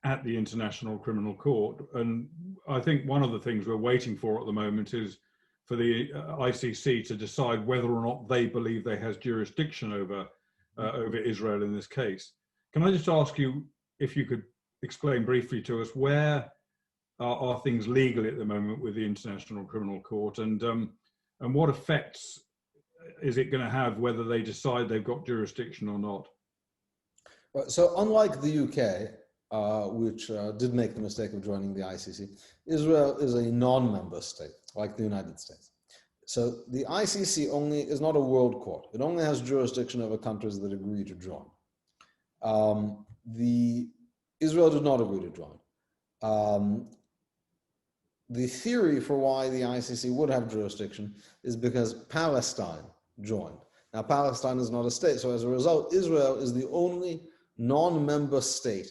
at the International Criminal Court. And I think one of the things we're waiting for at the moment is for the ICC to decide whether or not they believe they has jurisdiction over Israel in this case. Can I just ask you if you could explain briefly to us where are things legally at the moment with the International Criminal Court, and what effects is it going to have, whether they decide they've got jurisdiction or not? So unlike the UK, which did make the mistake of joining the ICC, Israel is a non-member state, like the United States. So the ICC is not a world court. It only has jurisdiction over countries that agree to join. Israel did not agree to join. The theory for why the ICC would have jurisdiction is because Palestine joined. Now, Palestine is not a state, so as a result, Israel is the only non-member state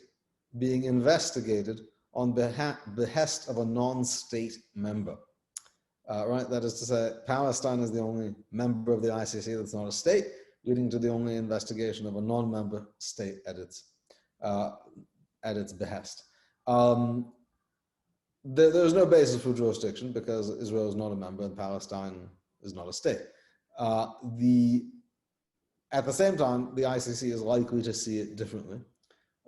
being investigated on behest of a non-state member. Right? That is to say, Palestine is the only member of the ICC that's not a state, leading to the only investigation of a non-member state at its behest. There's no basis for jurisdiction because Israel is not a member and Palestine is not a state. At the same time, the ICC is likely to see it differently.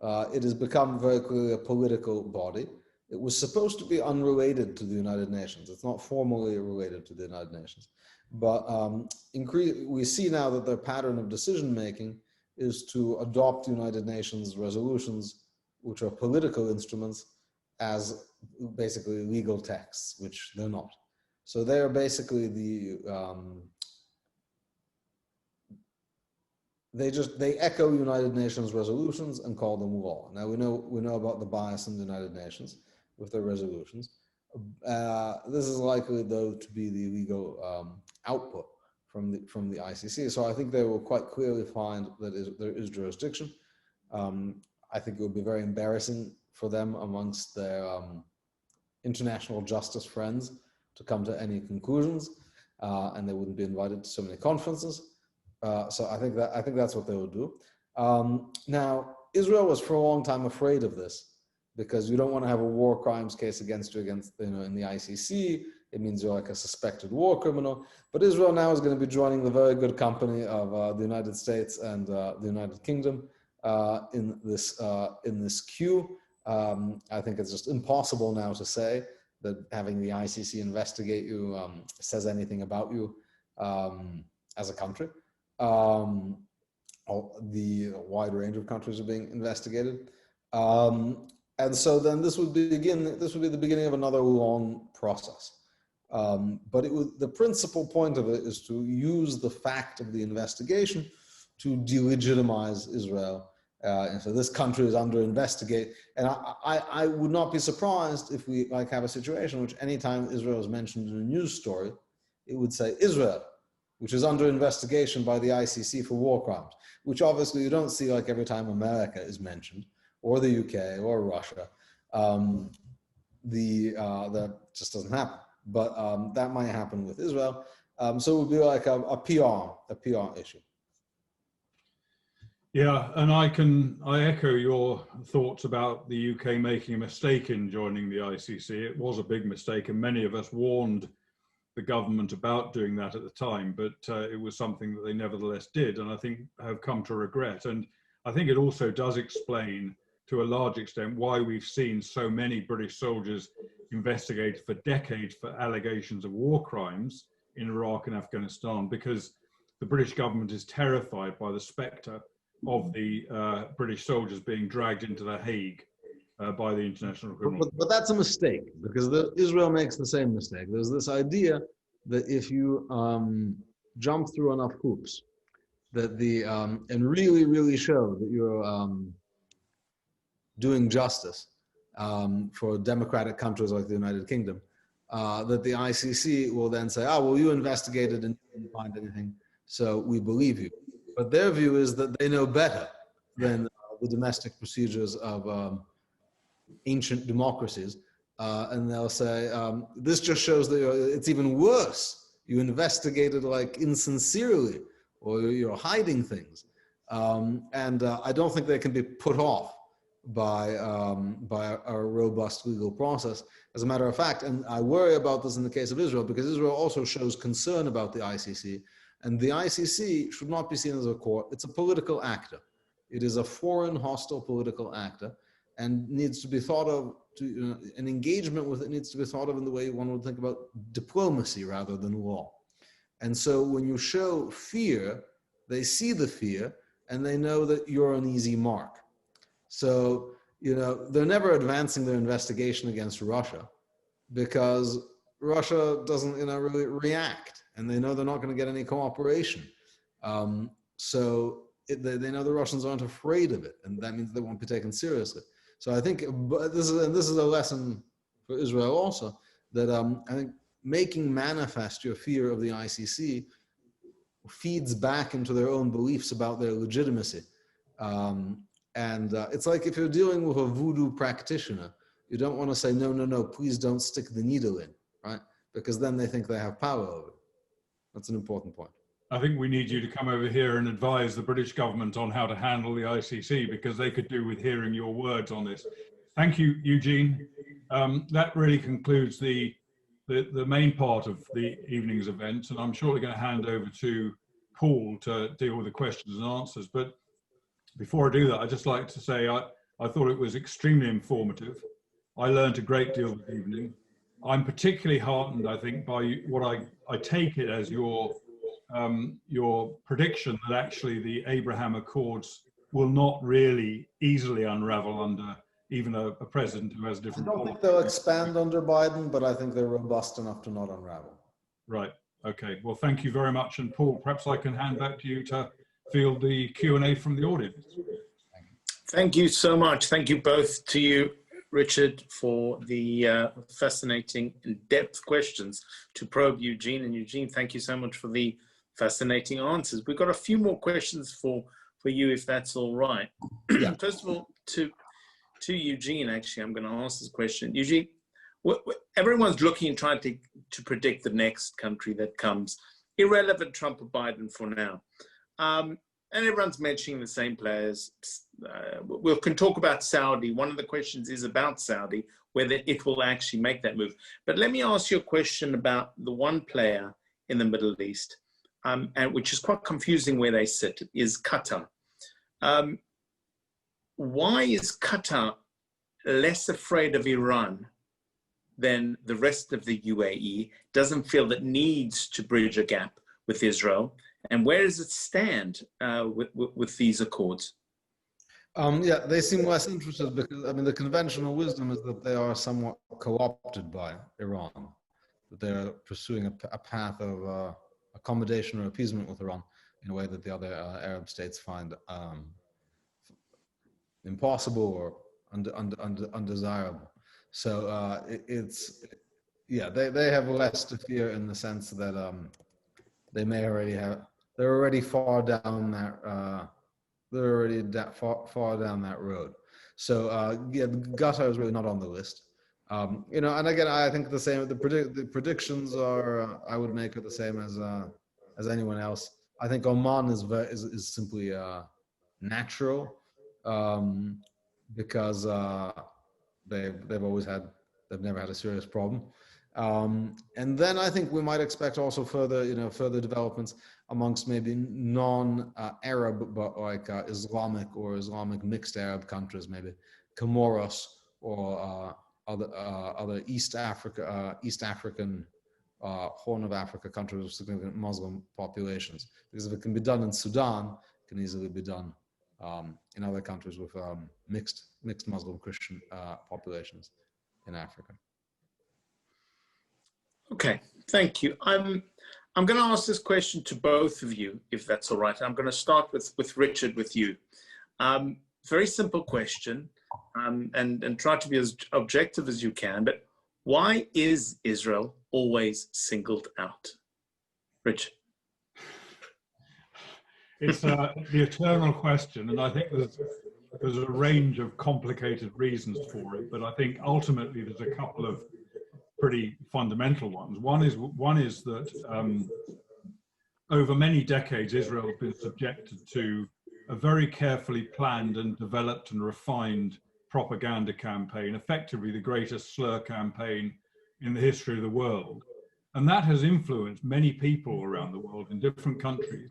It has become very clearly a political body. It was supposed to be unrelated to the United Nations. It's not formally related to the United Nations. But we see now that their pattern of decision-making is to adopt United Nations resolutions, which are political instruments, as basically legal texts, which they're not. So they are basically they echo United Nations resolutions and call them law. Now we know about the bias in the United Nations with their resolutions. This is likely, though, to be the legal output from the ICC. So I think they will quite clearly find that there is jurisdiction. I think it would be very embarrassing for them amongst their international justice friends to come to any conclusions, and they wouldn't be invited to so many conferences. So I think that's what they will do. Now, Israel was for a long time afraid of this because you don't want to have a war crimes case against you in the ICC. It means you're like a suspected war criminal. But Israel now is going to be joining the very good company of the United States and the United Kingdom in this queue. I think it's just impossible now to say that having the ICC investigate you says anything about you as a country. The wide range of countries are being investigated. And so then this would be the beginning of another long process. But the principal point of it is to use the fact of the investigation to delegitimize Israel. And so this country is under investigate. And I would not be surprised if we have a situation in which anytime Israel is mentioned in a news story, it would say Israel, which is under investigation by the ICC for war crimes, which obviously you don't see every time America is mentioned, or the UK, or Russia. That just doesn't happen. But that might happen with Israel. So it would be like a PR issue. Yeah, and I echo your thoughts about the UK making a mistake in joining the ICC. It was a big mistake, and many of us warned the government about doing that at the time, but it was something that they nevertheless did, and I think have come to regret. And I think it also does explain, to a large extent, why we've seen so many British soldiers investigated for decades for allegations of war crimes in Iraq and Afghanistan, because the British government is terrified by the spectre of the British soldiers being dragged into The Hague by the International Criminal Court. But that's a mistake, because Israel makes the same mistake. There's this idea that if you jump through enough hoops, that and really, really show that you're doing justice for democratic countries like the United Kingdom, that the ICC will then say, oh, well, you investigated and didn't find anything, so we believe you. But their view is that they know better than the domestic procedures of ancient democracies. And they'll say, this just shows that it's even worse. You investigated insincerely, or you're hiding things. And I don't think they can be put off by a robust legal process. As a matter of fact, and I worry about this in the case of Israel, because Israel also shows concern about the ICC. And the ICC should not be seen as a court. It's a political actor. It is a foreign, hostile political actor, and needs to be thought of, an engagement with it needs to be thought of in the way one would think about diplomacy rather than law. And so when you show fear, they see the fear and they know that you're an easy mark. So, you know, they're never advancing their investigation against Russia because Russia doesn't, you know, really react, and they know they're not going to get any cooperation. They know the Russians aren't afraid of it, and that means they won't be taken seriously. So I think this is a lesson for Israel also, that I think making manifest your fear of the ICC feeds back into their own beliefs about their legitimacy. It's like if you're dealing with a voodoo practitioner, you don't want to say, no, no, no, please don't stick the needle in, right? Because then they think they have power over it. That's an important point. I think we need you to come over here and advise the British government on how to handle the ICC, because they could do with hearing your words on this. Thank you, Eugene. That really concludes the main part of the evening's event, and I'm shortly going to hand over to Paul to deal with the questions and answers. But before I do that, I'd just like to say I thought it was extremely informative. I learned a great deal this evening. I'm particularly heartened, I think, by what I take it as your prediction that actually the Abraham Accords will not really easily unravel under even a president who has different policies. I don't think they'll expand under Biden, but I think they're robust enough to not unravel. Right. Okay. Well, thank you very much. And Paul, perhaps I can hand back to you to field the Q&A from the audience. Thank you so much. Thank you both to you, Richard, for the fascinating in-depth questions to probe Eugene. And Eugene, thank you so much for the fascinating answers. We've got a few more questions for you, if that's all right. Yeah. First of all, to Eugene, actually, I'm going to ask this question. Eugene, everyone's looking and trying to predict the next country that comes, irrelevant Trump or Biden for now. And everyone's mentioning the same players. We can talk about Saudi. One of the questions is about Saudi, whether it will actually make that move. But let me ask you a question about the one player in the Middle East, and which is quite confusing where they sit, is Qatar. Why is Qatar less afraid of Iran than the rest of the UAE, doesn't feel that needs to bridge a gap with Israel? And where does it stand with these accords? Yeah, they seem less interested because, I mean, the conventional wisdom is that they are somewhat co-opted by Iran, that they're pursuing a path of accommodation or appeasement with Iran in a way that the other Arab states find impossible or undesirable. So they have less to fear in the sense that they may already have, they're already far down that far down that road. So Qatar is really not on the list. You know, and again, I think the same. The predictions are I would make are the same as anyone else. I think Oman is simply natural because they've never had a serious problem. And then I think we might expect also further developments amongst maybe non-Arab but like Islamic or Islamic mixed Arab countries, maybe Comoros or other East African Horn of Africa countries with significant Muslim populations. Because if it can be done in Sudan, it can easily be done in other countries with mixed Muslim Christian populations in Africa. Okay, thank you. I'm going to ask this question to both of you, if that's all right. I'm going to start with Richard, with you. Very simple question, and try to be as objective as you can, but why is Israel always singled out? Richard. It's the eternal question, and I think there's a range of complicated reasons for it, but I think ultimately there's a couple of pretty fundamental ones. One is that over many decades, Israel has been subjected to a very carefully planned and developed and refined propaganda campaign, effectively the greatest slur campaign in the history of the world. And that has influenced many people around the world in different countries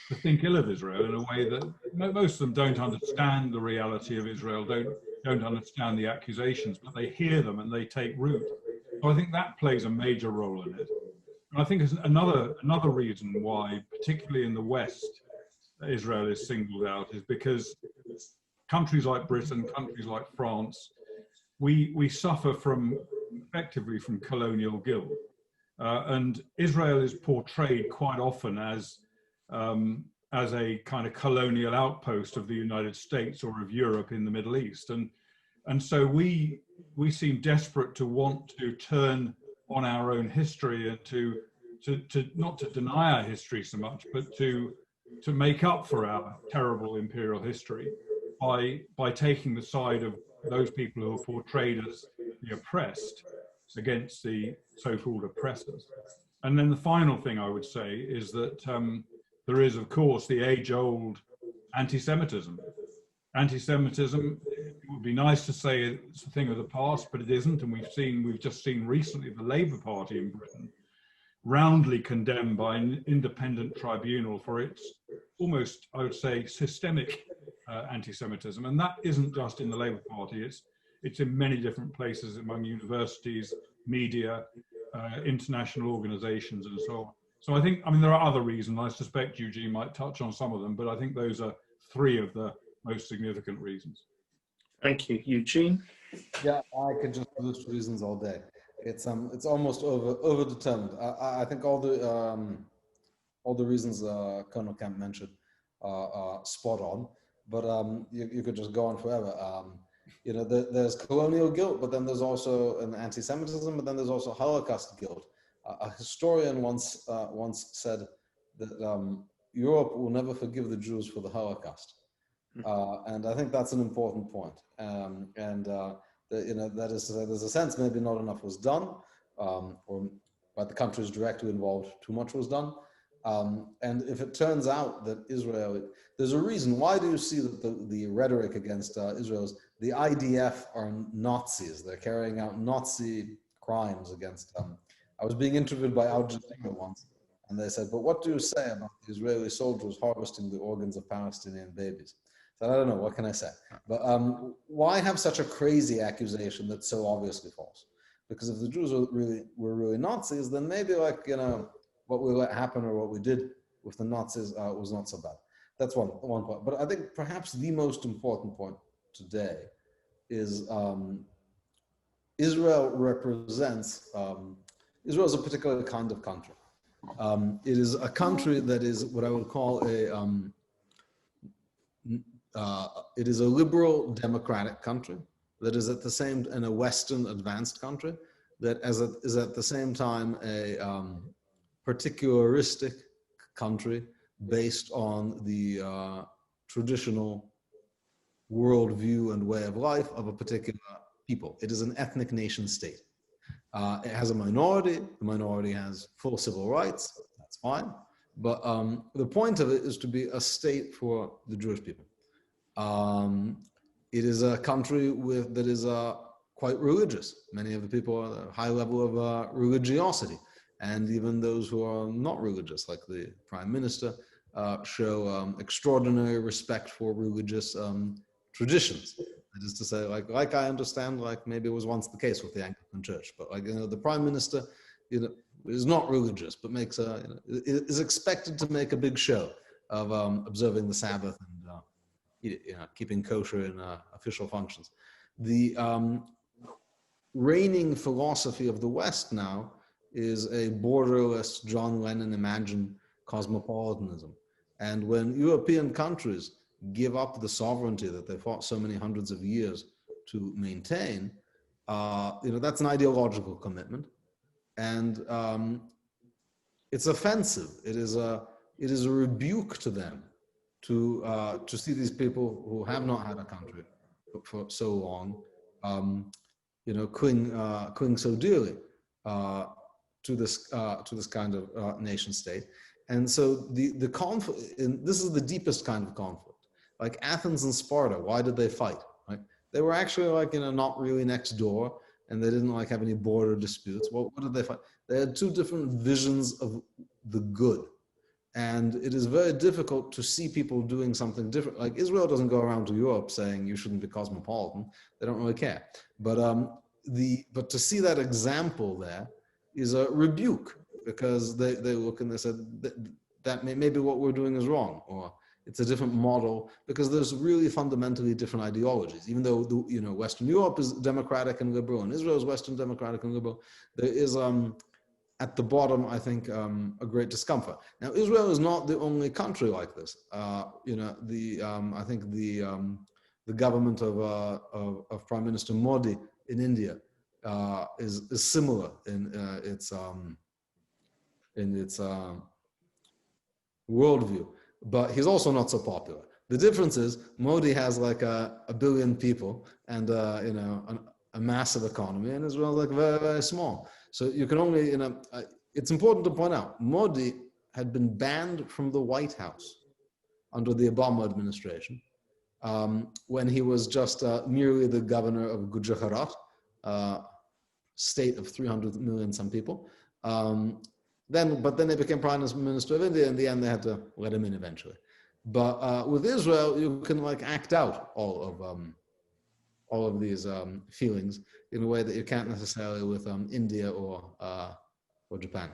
to think ill of Israel in a way that most of them don't understand the reality of Israel, don't understand the accusations, but they hear them and they take root. So I think that plays a major role in it. I think there's another reason why, particularly in the West, Israel is singled out is because countries like Britain, countries like France, we suffer effectively from colonial guilt. And Israel is portrayed quite often as a kind of colonial outpost of the United States or of Europe in the Middle East. And so we seem desperate to want to turn on our own history and to not to deny our history so much, but to make up for our terrible imperial history by taking the side of those people who are portrayed as the oppressed against the so-called oppressors. And then the final thing I would say is that there is, of course, the age-old anti-Semitism. Anti-Semitism, it would be nice to say it's a thing of the past, but it isn't. And we've just seen recently the Labour Party in Britain roundly condemned by an independent tribunal for its almost, I would say, systemic anti-Semitism. And that isn't just in the Labour Party, it's in many different places among universities, media, international organizations, and so on. So I mean, there are other reasons. I suspect Eugene might touch on some of them, but I think those are three of the most significant reasons. Thank you, Eugene. Yeah, I could just list reasons all day. It's almost overdetermined. I think all the reasons Colonel Kemp mentioned are spot on, but you could just go on forever. You know, there's colonial guilt, but then there's also an anti-Semitism, but then there's also Holocaust guilt. A historian once said that Europe will never forgive the Jews for the Holocaust, and I think that's an important point. You know, that is, there's a sense maybe not enough was done, or by the countries directly involved, too much was done. And if it turns out that Israel, there's a reason. Why do you see that the rhetoric against Israel is the IDF are Nazis? They're carrying out Nazi crimes against. I was being interviewed by Al Jazeera once, and they said, "But what do you say about the Israeli soldiers harvesting the organs of Palestinian babies?" So I don't know, what can I say? But why have such a crazy accusation that's so obviously false? Because if the Jews were really Nazis, then maybe, like, you know, what we let happen or what we did with the Nazis was not so bad. That's one point. But I think perhaps the most important point today is Israel represents, Israel is a particular kind of country. It is a country that is what I would call it is a liberal democratic country that is at the same, and a Western advanced country that is at the same time a particularistic country based on the traditional worldview and way of life of a particular people. It is an ethnic nation state. It has a minority. The minority has full civil rights. That's fine. But the point of it is to be a state for the Jewish people. It is a country that is quite religious. Many of the people are at a high level of religiosity. And even those who are not religious, like the prime minister, show extraordinary respect for religious traditions. That is to say, like I understand, like maybe it was once the case with the Anglican Church, but, like, you know, the prime minister, you know, is not religious, but makes is expected to make a big show of observing the Sabbath and you know, keeping kosher in official functions. The reigning philosophy of the West now is a borderless, John Lennon imagined cosmopolitanism. And when European countries give up the sovereignty that they fought so many hundreds of years to maintain, you know, that's an ideological commitment, and it's offensive. It is a rebuke to them to see these people who have not had a country for so long, you know, cling so dearly to this kind of nation state. And so the conflict, and this is the deepest kind of conflict. Like Athens and Sparta, why did they fight? Right? They were actually, like, you know, not really next door, and they didn't, like, have any border disputes. Well, what did they fight? They had two different visions of the good. And it is very difficult to see people doing something different. Like, Israel doesn't go around to Europe saying you shouldn't be cosmopolitan. They don't really care. But but to see that example there is a rebuke because they look and they said that maybe what we're doing is wrong, or it's a different model, because there's really fundamentally different ideologies. Even though Western Europe is democratic and liberal, and Israel is Western democratic and liberal, there is at the bottom, I think, a great discomfort. Now, Israel is not the only country like this. I think the government of Prime Minister Modi in India is similar in its worldview, but he's also not so popular. The difference is Modi has like a billion people and a massive economy, and Israel is like very, very small. So you can only, it's important to point out, Modi had been banned from the White House under the Obama administration when he was just merely the governor of Gujarat, state of 300 million some people. But then he became Prime Minister of India. In the end, they had to let him in eventually. But with Israel, you can like act out all of these feelings in a way that you can't necessarily with India or Japan.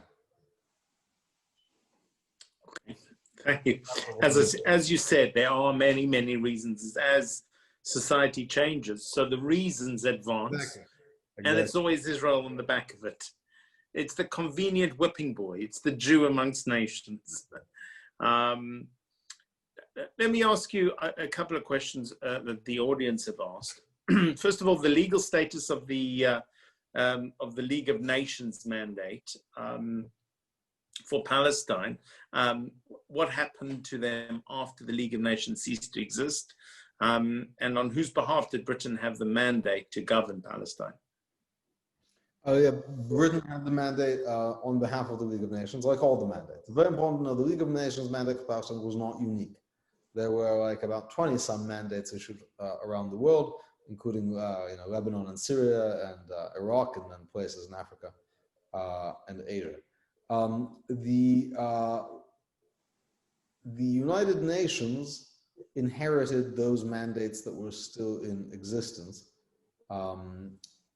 Okay, thank you. As you said, there are many, many reasons as society changes. So the reasons advance, exactly. And it's always Israel on the back of it. It's the convenient whipping boy. It's the Jew amongst nations. Let me ask you a couple of questions that the audience have asked. First of all, the legal status of the League of Nations mandate for Palestine. What happened to them after the League of Nations ceased to exist? And on whose behalf did Britain have the mandate to govern Palestine? Oh yeah, Britain had the mandate on behalf of the League of Nations, like all the mandates. It's very important to know the League of Nations mandate for Palestine was not unique. There were like about 20-some mandates issued around the world, including Lebanon and Syria and Iraq, and then places in Africa and Asia. The United Nations inherited those mandates that were still in existence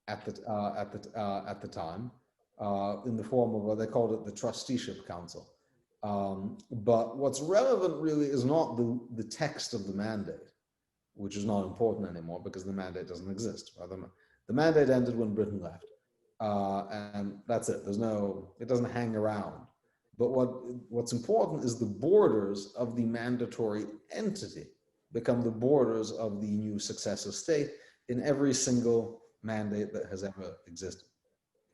at the time in the form of what they called it the Trusteeship Council. But what's relevant really is not the text of the mandate, which is not important anymore because the mandate doesn't exist. The mandate ended when Britain left, and that's it. It doesn't hang around. But what's important is the borders of the mandatory entity become the borders of the new successive state in every single mandate that has ever existed.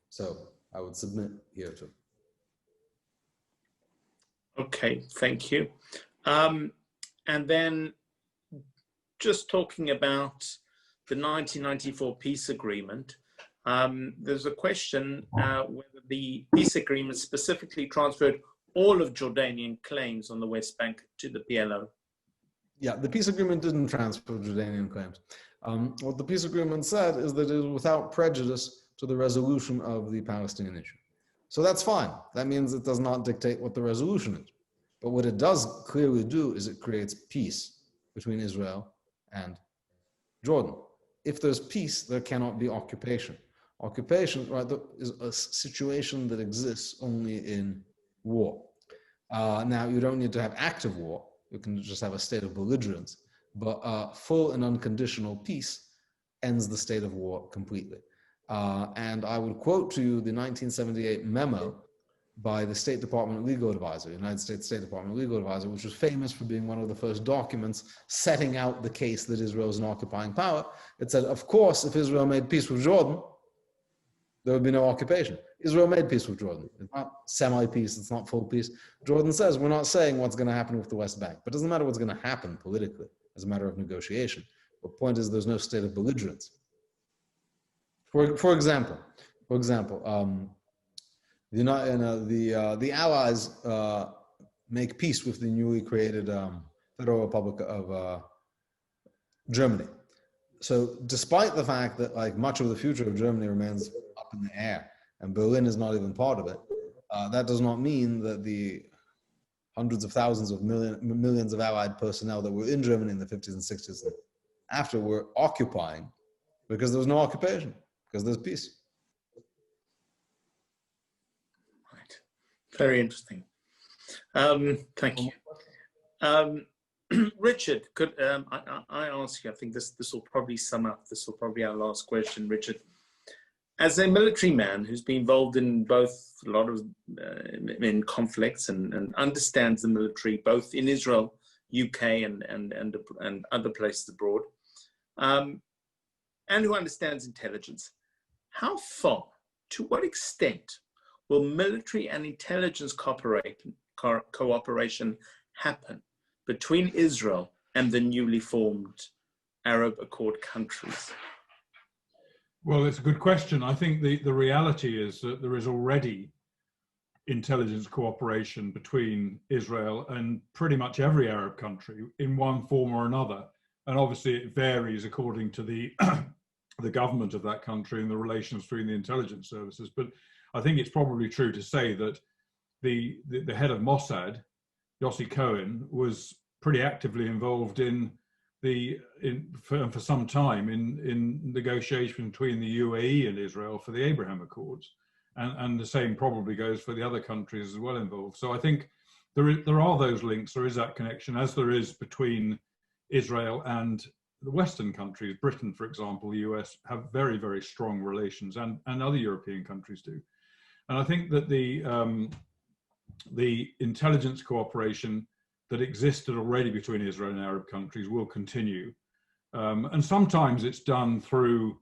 So I would submit here to. Okay, thank you. And then just talking about the 1994 peace agreement, there's a question whether the peace agreement specifically transferred all of Jordanian claims on the West Bank to the PLO. Yeah, the peace agreement didn't transfer Jordanian claims. What the peace agreement said is that it was without prejudice to the resolution of the Palestinian issue. So that's fine. That means it does not dictate what the resolution is. But what it does clearly do is it creates peace between Israel and Jordan. If there's peace, there cannot be occupation. Occupation, right, is a situation that exists only in war. Now, you don't need to have active war. You can just have a state of belligerence. But full and unconditional peace ends the state of war completely. And I would quote to you the 1978 memo by the State Department legal advisor, United States State Department legal advisor, which was famous for being one of the first documents setting out the case that Israel is an occupying power. It said, of course, if Israel made peace with Jordan, there would be no occupation. Israel made peace with Jordan. It's not semi-peace, it's not full peace. Jordan says, we're not saying what's going to happen with the West Bank, but it doesn't matter what's going to happen politically as a matter of negotiation. The point is there's no state of belligerence. For example, the Allies make peace with the newly created Federal Republic of Germany. So despite the fact that like much of the future of Germany remains up in the air and Berlin is not even part of it, that does not mean that the hundreds of thousands of millions of Allied personnel that were in Germany in the 50s and 60s and after were occupying because there was no occupation, because there's peace. Right. Very interesting. Thank you. Richard, could I ask you, I think this will probably sum up, this will probably be our last question, Richard. As a military man who's been involved in both a lot of in conflicts and understands the military, both in Israel, UK, and other places abroad, and who understands intelligence, how far, to what extent will military and intelligence cooperation happen between Israel and the newly formed Arab Accord countries? Well, it's a good question. I think the reality is that there is already intelligence cooperation between Israel and pretty much every Arab country in one form or another. And obviously it varies according to the, the government of that country and the relations between the intelligence services. But I think it's probably true to say that the head of Mossad, Yossi Cohen, was pretty actively involved for some time in negotiation between the UAE and Israel for the Abraham Accords, and the same probably goes for the other countries as well involved. So I think there are those links, there is that connection, as there is between Israel and the Western countries. Britain, for example, the US have very, very strong relations, and other European countries do. And I think that the intelligence cooperation that existed already between Israel and Arab countries will continue. And sometimes it's done through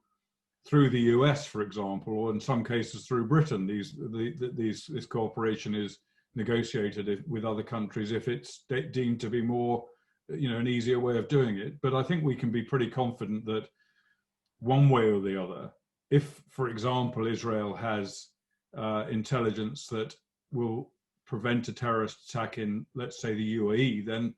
the US, for example, or in some cases through Britain. This cooperation is negotiated with other countries if it's deemed to be more, an easier way of doing it. But I think we can be pretty confident that one way or the other, if, for example, Israel has intelligence that will prevent a terrorist attack in, let's say, the UAE, then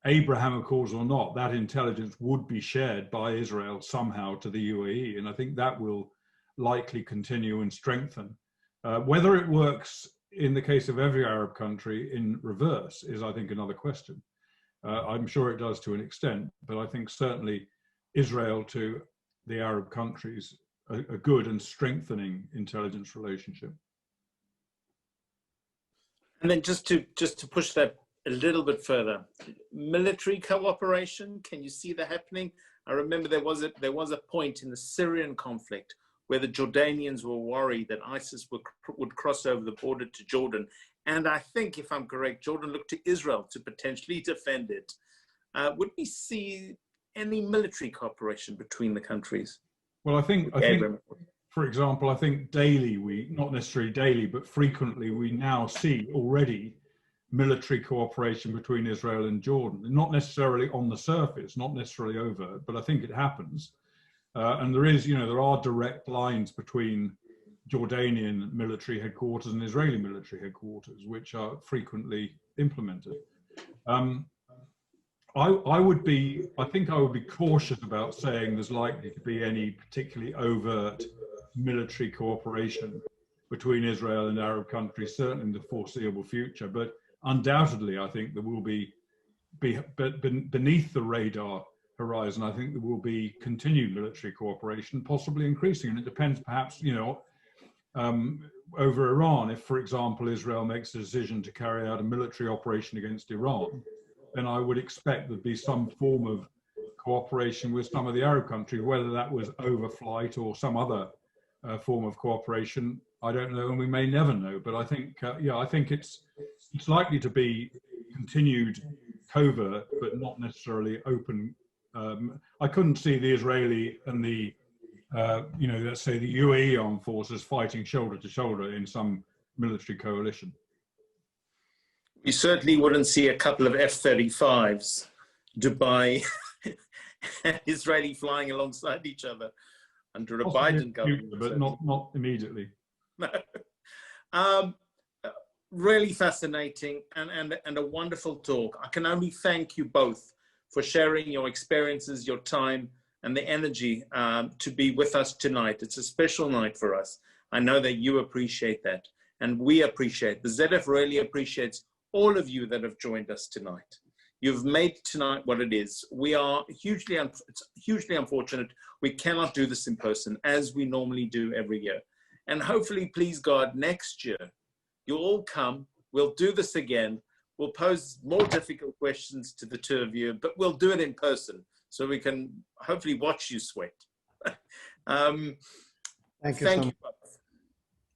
Abraham Accords or not, that intelligence would be shared by Israel somehow to the UAE. And I think that will likely continue and strengthen. Whether it works in the case of every Arab country in reverse is, I think, another question. I'm sure it does to an extent, but I think certainly Israel to the Arab countries a good and strengthening intelligence relationship. And then just to push that a little bit further, military cooperation, can you see that happening? I remember there was a point in the Syrian conflict where the Jordanians were worried that ISIS would cross over the border to Jordan. And I think, if I'm correct, Jordan looked to Israel to potentially defend it. Would we see any military cooperation between the countries? Well, I think for example, I think daily, not necessarily daily, but frequently we now see already military cooperation between Israel and Jordan, not necessarily on the surface, not necessarily overt, but I think it happens. And there are direct lines between Jordanian military headquarters and Israeli military headquarters, which are frequently implemented. I would be cautious about saying there's likely to be any particularly overt military cooperation between Israel and Arab countries, certainly in the foreseeable future. But undoubtedly, I think there will be beneath the radar horizon, I think there will be continued military cooperation, possibly increasing. And it depends perhaps, over Iran. If, for example, Israel makes a decision to carry out a military operation against Iran, then I would expect there'd be some form of cooperation with some of the Arab countries, whether that was overflight or some other form of cooperation, I don't know, and we may never know. But I think, I think it's likely to be continued covert, but not necessarily open. I couldn't see the Israeli and the, let's say the UAE armed forces fighting shoulder to shoulder in some military coalition. You certainly wouldn't see a couple of F-35s, Dubai and Israeli flying alongside each other under a Biden government. But not immediately. No. Really fascinating and a wonderful talk. I can only thank you both for sharing your experiences, your time, and the energy to be with us tonight. It's a special night for us. I know that you appreciate that, and we appreciate, the ZF really appreciates all of you that have joined us tonight. You've made tonight what it is. We are it's hugely unfortunate we cannot do this in person as we normally do every year. And hopefully, please God, next year, You'll all come. We'll do this again. We'll pose more difficult questions to the two of you, but we'll do it in person so we can hopefully watch you sweat. Thank you. Thank you both.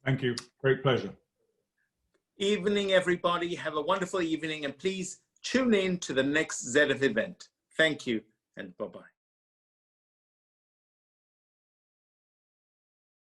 Thank you. Great pleasure. Evening, everybody. Have a wonderful evening, and please tune in to the next ZF event. Thank you, and bye-bye.